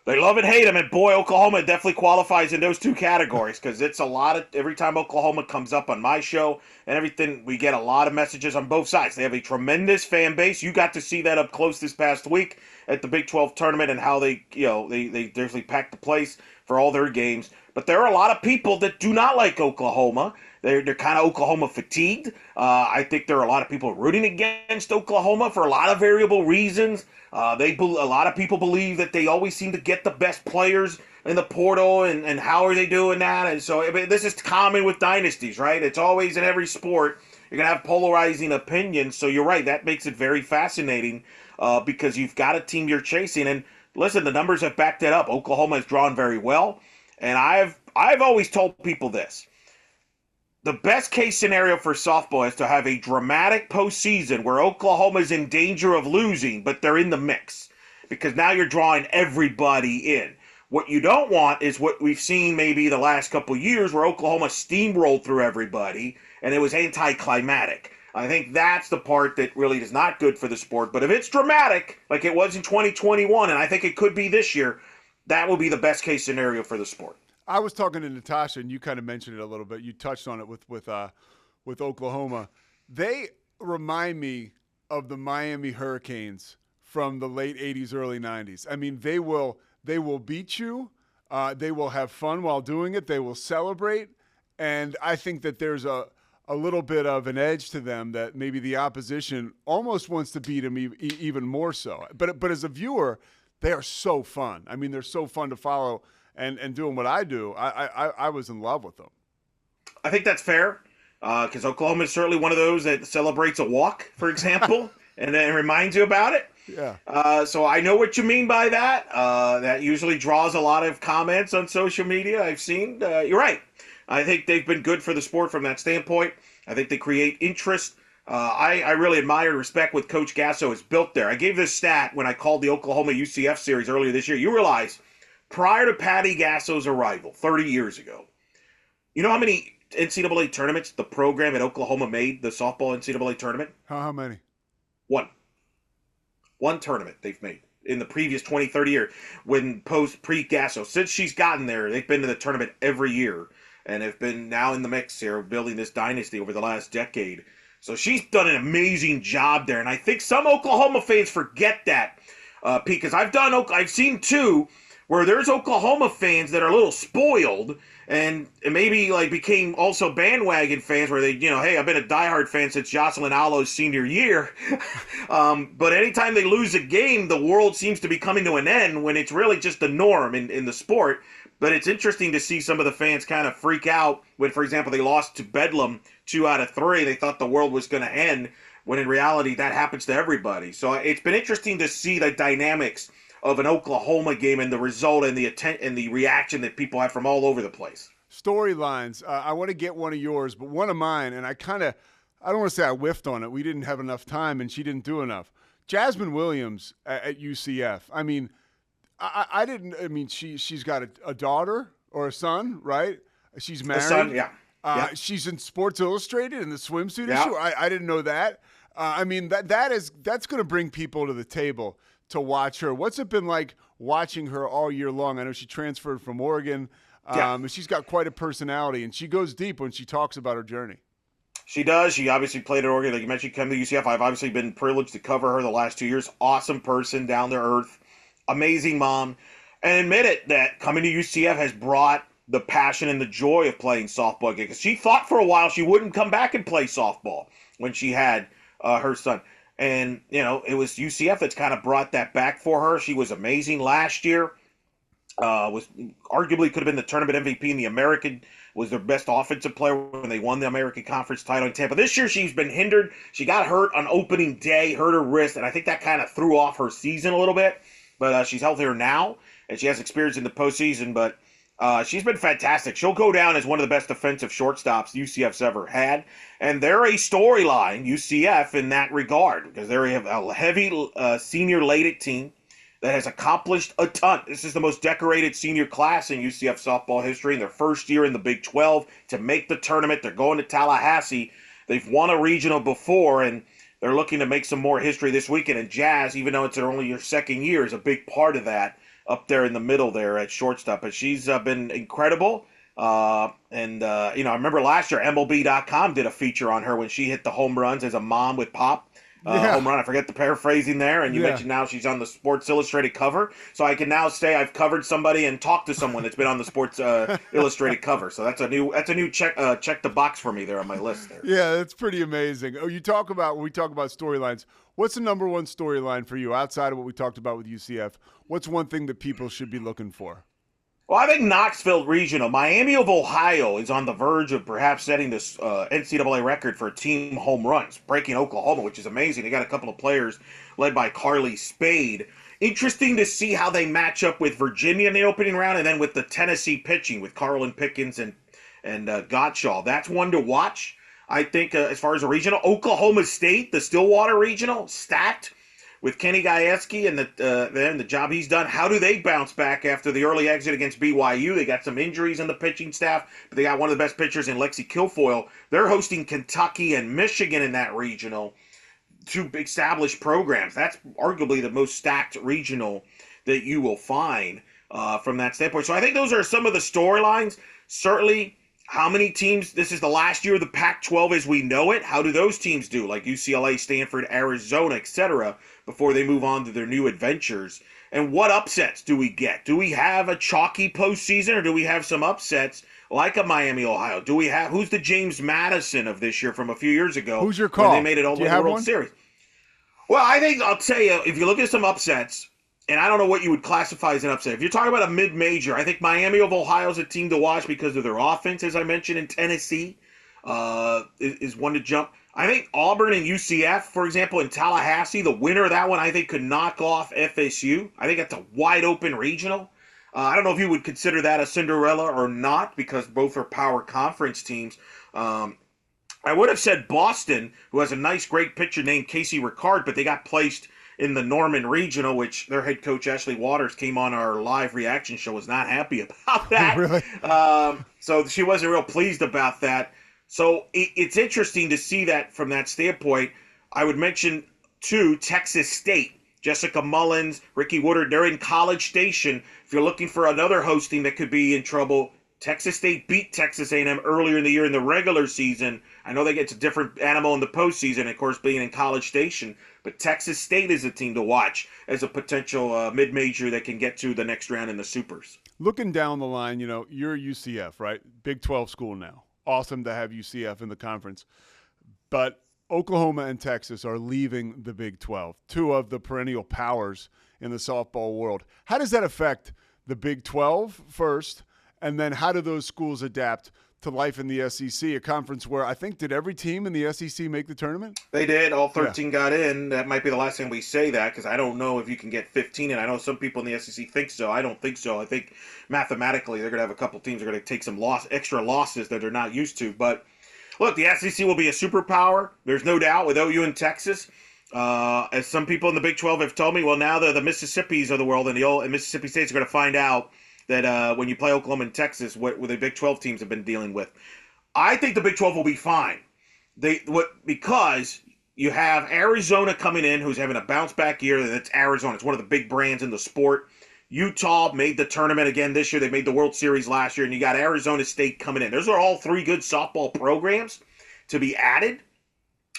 They love and hate them, and boy, Oklahoma definitely qualifies in those two categories, because it's a lot of, every time Oklahoma comes up on my show and everything, we get a lot of messages on both sides. They have a tremendous fan base. You got to see that up close this past week at the Big 12 tournament and how they definitely packed the place for all their games. But there are a lot of people that do not like Oklahoma. They're kind of Oklahoma fatigued. I think there are a lot of people rooting against Oklahoma for a lot of variable reasons. A lot of people believe that they always seem to get the best players in the portal, and how are they doing that? And so this is common with dynasties, right? It's always in every sport. You're going to have polarizing opinions. So you're right. That makes it very fascinating because you've got a team you're chasing. And listen, the numbers have backed it up. Oklahoma has drawn very well. And I've always told people this. The best case scenario for softball is to have a dramatic postseason where Oklahoma is in danger of losing, but they're in the mix, because now you're drawing everybody in. What you don't want is what we've seen maybe the last couple of years, where Oklahoma steamrolled through everybody and it was anticlimactic. I think that's the part that really is not good for the sport. But if it's dramatic, like it was in 2021, and I think it could be this year, that will be the best case scenario for the sport. I was talking to Natasha, and you kind of mentioned it a little bit. You touched on it with Oklahoma. They remind me of the Miami Hurricanes from the late 80s, early 90s. I mean, they will beat you. They will have fun while doing it. They will celebrate. And I think that there's a little bit of an edge to them that maybe the opposition almost wants to beat them even more so. But as a viewer, they are so fun. I mean, they're so fun to follow. And doing what I do, I was in love with them. I think that's fair, because Oklahoma is certainly one of those that celebrates a walk, for example, and then reminds you about it. Yeah. So I know what you mean by that. That usually draws a lot of comments on social media. I've seen. You're right. I think they've been good for the sport from that standpoint. I think they create interest. I really admire and respect what Coach Gasso has built there. I gave this stat when I called the Oklahoma UCF series earlier this year. You realize, prior to Patty Gasso's arrival 30 years ago, you know how many NCAA tournaments the program at Oklahoma made, the softball NCAA tournament? How many? One tournament they've made in the previous 20, 30 years. Pre-Gasso. Since she's gotten there, they've been to the tournament every year and have been now in the mix here, building this dynasty over the last decade. So she's done an amazing job there. And I think some Oklahoma fans forget that, Pete, because I've seen two where there's Oklahoma fans that are a little spoiled and maybe like became also bandwagon fans where they, hey, I've been a diehard fan since Jocelyn Alo's senior year. But anytime they lose a game, the world seems to be coming to an end when it's really just the norm in the sport. But it's interesting to see some of the fans kind of freak out when, for example, they lost to Bedlam 2 out of 3. They thought the world was going to end, when in reality that happens to everybody. So it's been interesting to see the dynamics of an Oklahoma game and the result and the reaction that people have from all over the place. Storylines. I want to get one of yours, but one of mine, and I don't want to say I whiffed on it. We didn't have enough time, and she didn't do enough. Jasmine Williams at UCF. I mean, she's got a daughter or a son, right? She's married. A son, yeah. She's in Sports Illustrated in the swimsuit Yeah. issue. I didn't know that. That's going to bring people to the table to watch her. What's it been like watching her all year long? I know she transferred from Oregon. She's got quite a personality, and she goes deep when she talks about her journey. She does. She obviously played at Oregon. Like you mentioned, come to UCF. I've obviously been privileged to cover her the last 2 years. Awesome person, down to earth, amazing mom. And admit it that coming to UCF has brought the passion and the joy of playing softball again. Because she thought for a while she wouldn't come back and play softball when she had her son. And, it was UCF that's kind of brought that back for her. She was amazing last year. Was arguably could have been the tournament MVP in the American, was their best offensive player when they won the American Conference title in Tampa. This year she's been hindered. She got hurt on opening day, hurt her wrist, and I think that kind of threw off her season a little bit. But she's healthier now, and she has experience in the postseason. But she's been fantastic. She'll go down as one of the best defensive shortstops UCF's ever had. And they're a storyline, UCF, in that regard, because they have a heavy senior-laden team that has accomplished a ton. This is the most decorated senior class in UCF softball history in their first year in the Big 12 to make the tournament. They're going to Tallahassee. They've won a regional before, and they're looking to make some more history this weekend. And Jazz, even though it's only your second year, is a big part of that up there in the middle there at shortstop. But she's been incredible. I remember last year MLB.com did a feature on her when she hit the home runs as a mom with Pop. Home run. I forget the paraphrasing there. And you mentioned now she's on the Sports Illustrated cover. So I can now say I've covered somebody and talked to someone that's been on the Sports Illustrated cover. So that's a new check the box for me there on my list there. Yeah, that's pretty amazing. Oh, when we talk about storylines, what's the number one storyline for you outside of what we talked about with UCF? What's one thing that people should be looking for? Well, I think Knoxville Regional. Miami of Ohio is on the verge of perhaps setting this NCAA record for team home runs, breaking Oklahoma, which is amazing. They got a couple of players led by Carly Spade. Interesting to see how they match up with Virginia in the opening round and then with the Tennessee pitching with Carlin Pickens and Gottschall. That's one to watch. I think as far as a regional, Oklahoma State, the Stillwater Regional, stacked with Kenny Gajewski and the job he's done. How do they bounce back after the early exit against BYU? They got some injuries in the pitching staff, but they got one of the best pitchers in Lexi Kilfoyle. They're hosting Kentucky and Michigan in that regional, two established programs. That's arguably the most stacked regional that you will find from that standpoint. So I think those are some of the storylines. Certainly, how many teams, this is the last year of the Pac-12 as we know it. How do those teams do, like UCLA, Stanford, Arizona, etc., before they move on to their new adventures? And what upsets do we get? Do we have a chalky postseason, or do we have some upsets like a Miami, Ohio? Do we have, who's the James Madison of this year from a few years ago? Who's your call? When they made it all the way to the World Series. Well, I think I'll tell you, if you look at some upsets, and I don't know what you would classify as an upset. If you're talking about a mid-major, I think Miami of Ohio is a team to watch because of their offense, as I mentioned, in Tennessee is one to jump. I think Auburn and UCF, for example, in Tallahassee, the winner of that one, I think, could knock off FSU. I think that's a wide-open regional. I don't know if you would consider that a Cinderella or not, because both are power conference teams. I would have said Boston, who has a nice, great pitcher named Casey Ricard, but they got placed in the Norman Regional, which their head coach, Ashley Waters, came on our live reaction show, was not happy about that. Really? So she wasn't real pleased about that. So it's interesting to see that from that standpoint. I would mention, too, Texas State. Jessica Mullins, Ricky Woodard, they're in College Station. If you're looking for another hosting that could be in trouble, Texas State beat Texas A&M earlier in the year in the regular season. I know they get a different animal in the postseason, of course, being in College Station. But Texas State is a team to watch as a potential mid-major that can get to the next round in the Supers. Looking down the line, you're UCF, right? Big 12 school now. Awesome to have UCF in the conference. But Oklahoma and Texas are leaving the Big 12, two of the perennial powers in the softball world. How does that affect the Big 12 first, and then how do those schools adapt to life in the SEC, a conference where I think, did every team in the SEC make the tournament? They did. All 13 got in. That might be the last time we say that, because I don't know if you can get 15 in. I know some people in the SEC think so. I don't think so. I think mathematically they're going to have a couple teams that are going to take some extra losses that they're not used to. But look, the SEC will be a superpower. There's no doubt with OU and Texas. As some people in the Big 12 have told me, well, now the Mississippis of the world and Mississippi State's are going to find out that when you play Oklahoma and Texas, what the Big 12 teams have been dealing with. I think the Big 12 will be fine. Because you have Arizona coming in, who's having a bounce back year. That's Arizona. It's one of the big brands in the sport. Utah made the tournament again this year. They made the World Series last year, and you got Arizona State coming in. Those are all three good softball programs to be added.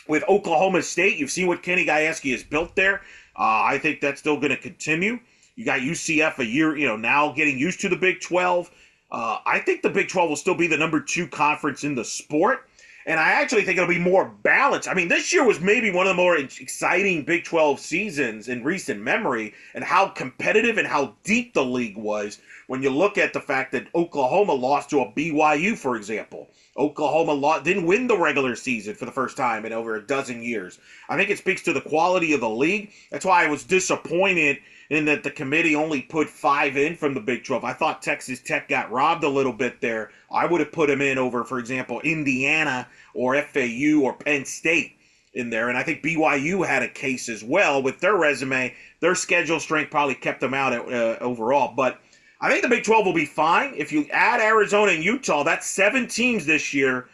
With Oklahoma State, you've seen what Kenny Gajewski has built there. I think that's still going to continue. You got UCF a year, now getting used to the Big 12. I think the Big 12 will still be the number 2 conference in the sport. And I actually think it'll be more balanced. I mean, this year was maybe one of the more exciting Big 12 seasons in recent memory, and how competitive and how deep the league was when you look at the fact that Oklahoma lost to a BYU, for example. Oklahoma didn't win the regular season for the first time in over a dozen years. I think it speaks to the quality of the league. That's why I was disappointed in that the committee only put 5 in from the Big 12. I thought Texas Tech got robbed a little bit there. I would have put them in over, for example, Indiana or FAU or Penn State in there. And I think BYU had a case as well with their resume. Their schedule strength probably kept them out overall. But I think the Big 12 will be fine. If you add Arizona and Utah, that's 7 teams this year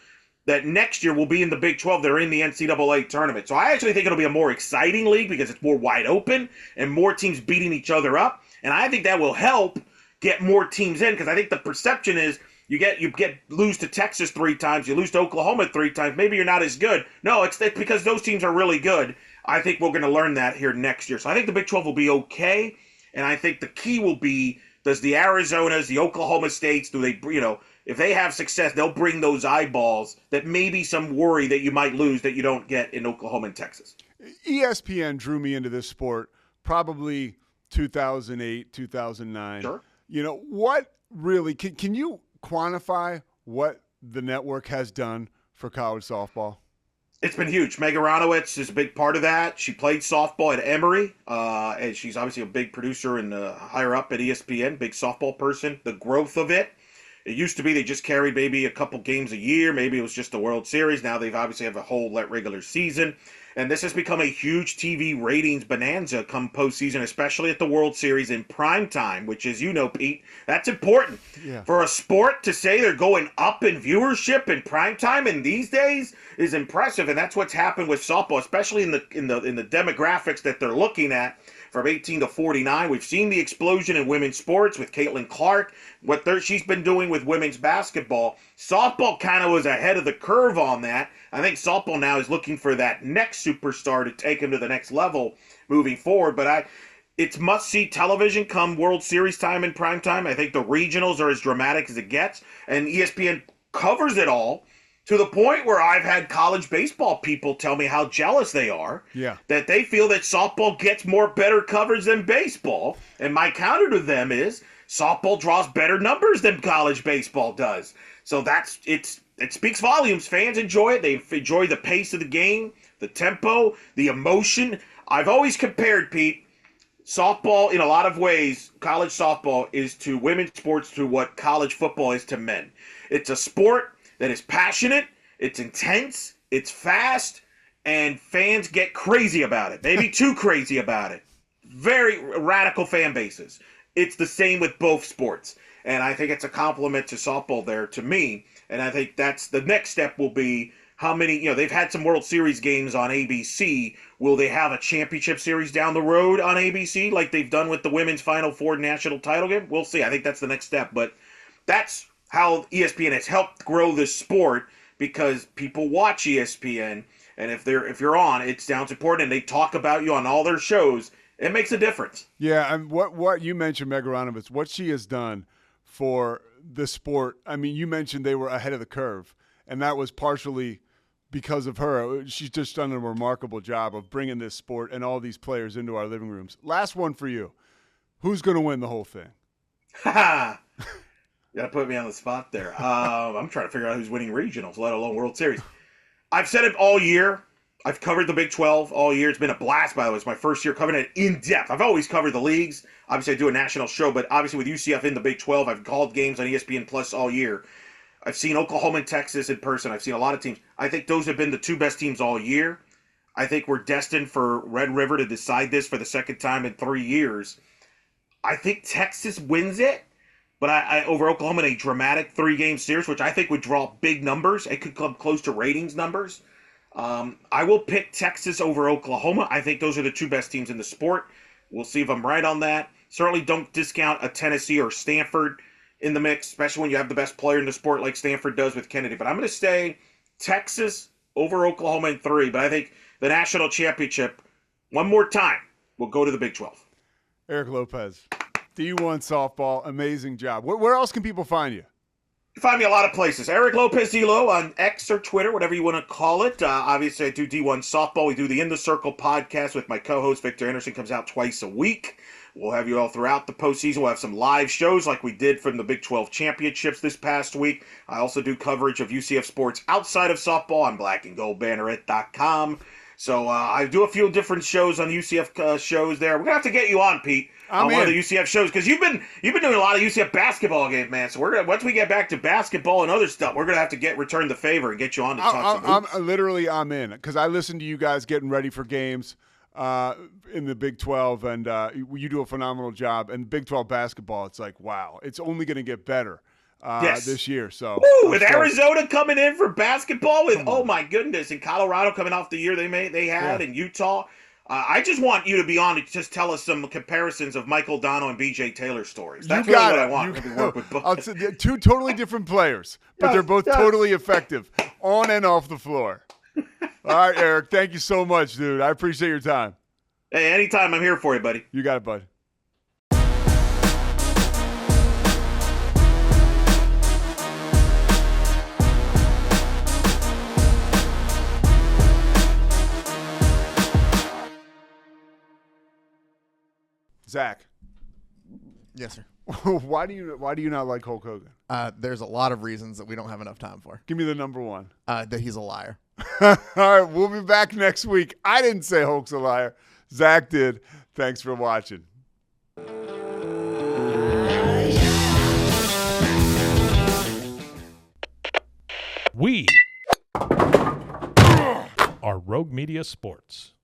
that next year will be in the Big 12 that are in the NCAA tournament. So I actually think it'll be a more exciting league because it's more wide open and more teams beating each other up. And I think that will help get more teams in, because I think the perception is you lose to Texas 3 times, you lose to Oklahoma 3 times, maybe you're not as good. No, it's because those teams are really good. I think we're going to learn that here next year. So I think the Big 12 will be okay, and I think the key will be, does the Arizonas, the Oklahoma States, do they, if they have success, they'll bring those eyeballs that maybe some worry that you might lose that you don't get in Oklahoma and Texas. ESPN drew me into this sport probably 2008, 2009. Sure. What really, can you quantify what the network has done for college softball? It's been huge. Meg Aronowitz is a big part of that. She played softball at Emory, and she's obviously a big producer and higher up at ESPN, big softball person. The growth of it. It used to be they just carried maybe a couple games a year. Maybe it was just the World Series. Now they've obviously have a whole regular season. And this has become a huge TV ratings bonanza come postseason, especially at the World Series in prime time, which, as you know, Pete, that's important. Yeah. For a sport to say they're going up in viewership in prime time in these days is impressive. And that's what's happened with softball, especially in the demographics that they're looking at. From 18 to 49, we've seen the explosion in women's sports with Caitlin Clark, what she's been doing with women's basketball. Softball kind of was ahead of the curve on that. I think softball now is looking for that next superstar to take him to the next level moving forward. But it's must-see television come World Series time and prime time. I think the regionals are as dramatic as it gets, and ESPN covers it all. To the point where I've had college baseball people tell me how jealous they are. Yeah. That they feel that softball gets better coverage than baseball. And my counter to them is softball draws better numbers than college baseball does. So it speaks volumes. Fans enjoy it. They enjoy the pace of the game, the tempo, the emotion. I've always compared, Pete, softball in a lot of ways, college softball is to women's sports to what college football is to men. It's a sport that is passionate, it's intense, it's fast, and fans get crazy about it. Maybe too crazy about it. Very radical fan bases. It's the same with both sports. And I think it's a compliment to softball there to me. And I think that's the next step will be how many, they've had some World Series games on ABC. Will they have a championship series down the road on ABC like they've done with the women's Final Four national title game? We'll see. I think that's the next step. But that's how ESPN has helped grow this sport, because people watch ESPN, and if you're on, it sounds important, and they talk about you on all their shows. It makes a difference. Yeah, and what you mentioned, Meg Aronowitz, what she has done for the sport. I mean, you mentioned they were ahead of the curve, and that was partially because of her. She's just done a remarkable job of bringing this sport and all these players into our living rooms. Last one for you. Who's going to win the whole thing? Ha! You got to put me on the spot there. I'm trying to figure out who's winning regionals, let alone World Series. I've said it all year. I've covered the Big 12 all year. It's been a blast, by the way. It's my first year covering it in depth. I've always covered the leagues. Obviously, I do a national show, but obviously with UCF in the Big 12, I've called games on ESPN Plus all year. I've seen Oklahoma and Texas in person. I've seen a lot of teams. I think those have been the two best teams all year. I think we're destined for Red River to decide this for the second time in 3 years. I think Texas wins it, but I over Oklahoma in a dramatic 3-game series, which I think would draw big numbers. It could come close to ratings numbers. I will pick Texas over Oklahoma. I think those are the two best teams in the sport. We'll see if I'm right on that. Certainly don't discount a Tennessee or Stanford in the mix, especially when you have the best player in the sport like Stanford does with Kennedy. But I'm going to stay Texas over Oklahoma in 3. But I think the national championship, one more time, will go to the Big 12. Eric Lopez, D1 softball, amazing job. Where else can people find you? You find me a lot of places. Eric Lopez Elo on X or Twitter, whatever you want to call it. Obviously, I do D1 softball. We do the In the Circle podcast with my co-host Victor Anderson. Comes out twice a week. We'll have you all throughout the postseason. We'll have some live shows like we did from the Big 12 championships this past week. I also do coverage of UCF sports outside of softball on blackandgoldbanneret.com. So I do a few different shows on the UCF shows there. We're gonna have to get you on, Pete, on one of the UCF shows because you've been doing a lot of UCF basketball games, man. So we're gonna once we get back to basketball and other stuff, we're gonna have to return the favor and get you on to talk some hoops. I'm in because I listen to you guys getting ready for games in the Big 12, and you do a phenomenal job. And Big 12 basketball, it's like wow, it's only gonna get better. This year. So with Arizona coming in for basketball, with oh my goodness, and Colorado coming off the year they had, and Utah. I just want you to be on to just tell us some comparisons of Michael Dono and BJ Taylor stories. That's really what I want. Work with both. They're two totally different players, but they're both totally effective on and off the floor. All right, Eric, thank you so much, dude. I appreciate your time. Hey, anytime, I'm here for you, buddy. You got it, bud. Zach. Yes, sir. Why do you not like Hulk Hogan? There's a lot of reasons that we don't have enough time for. Give me the number one. That he's a liar. All right, we'll be back next week. I didn't say Hulk's a liar. Zach did. Thanks for watching. We are Rogue Media Sports.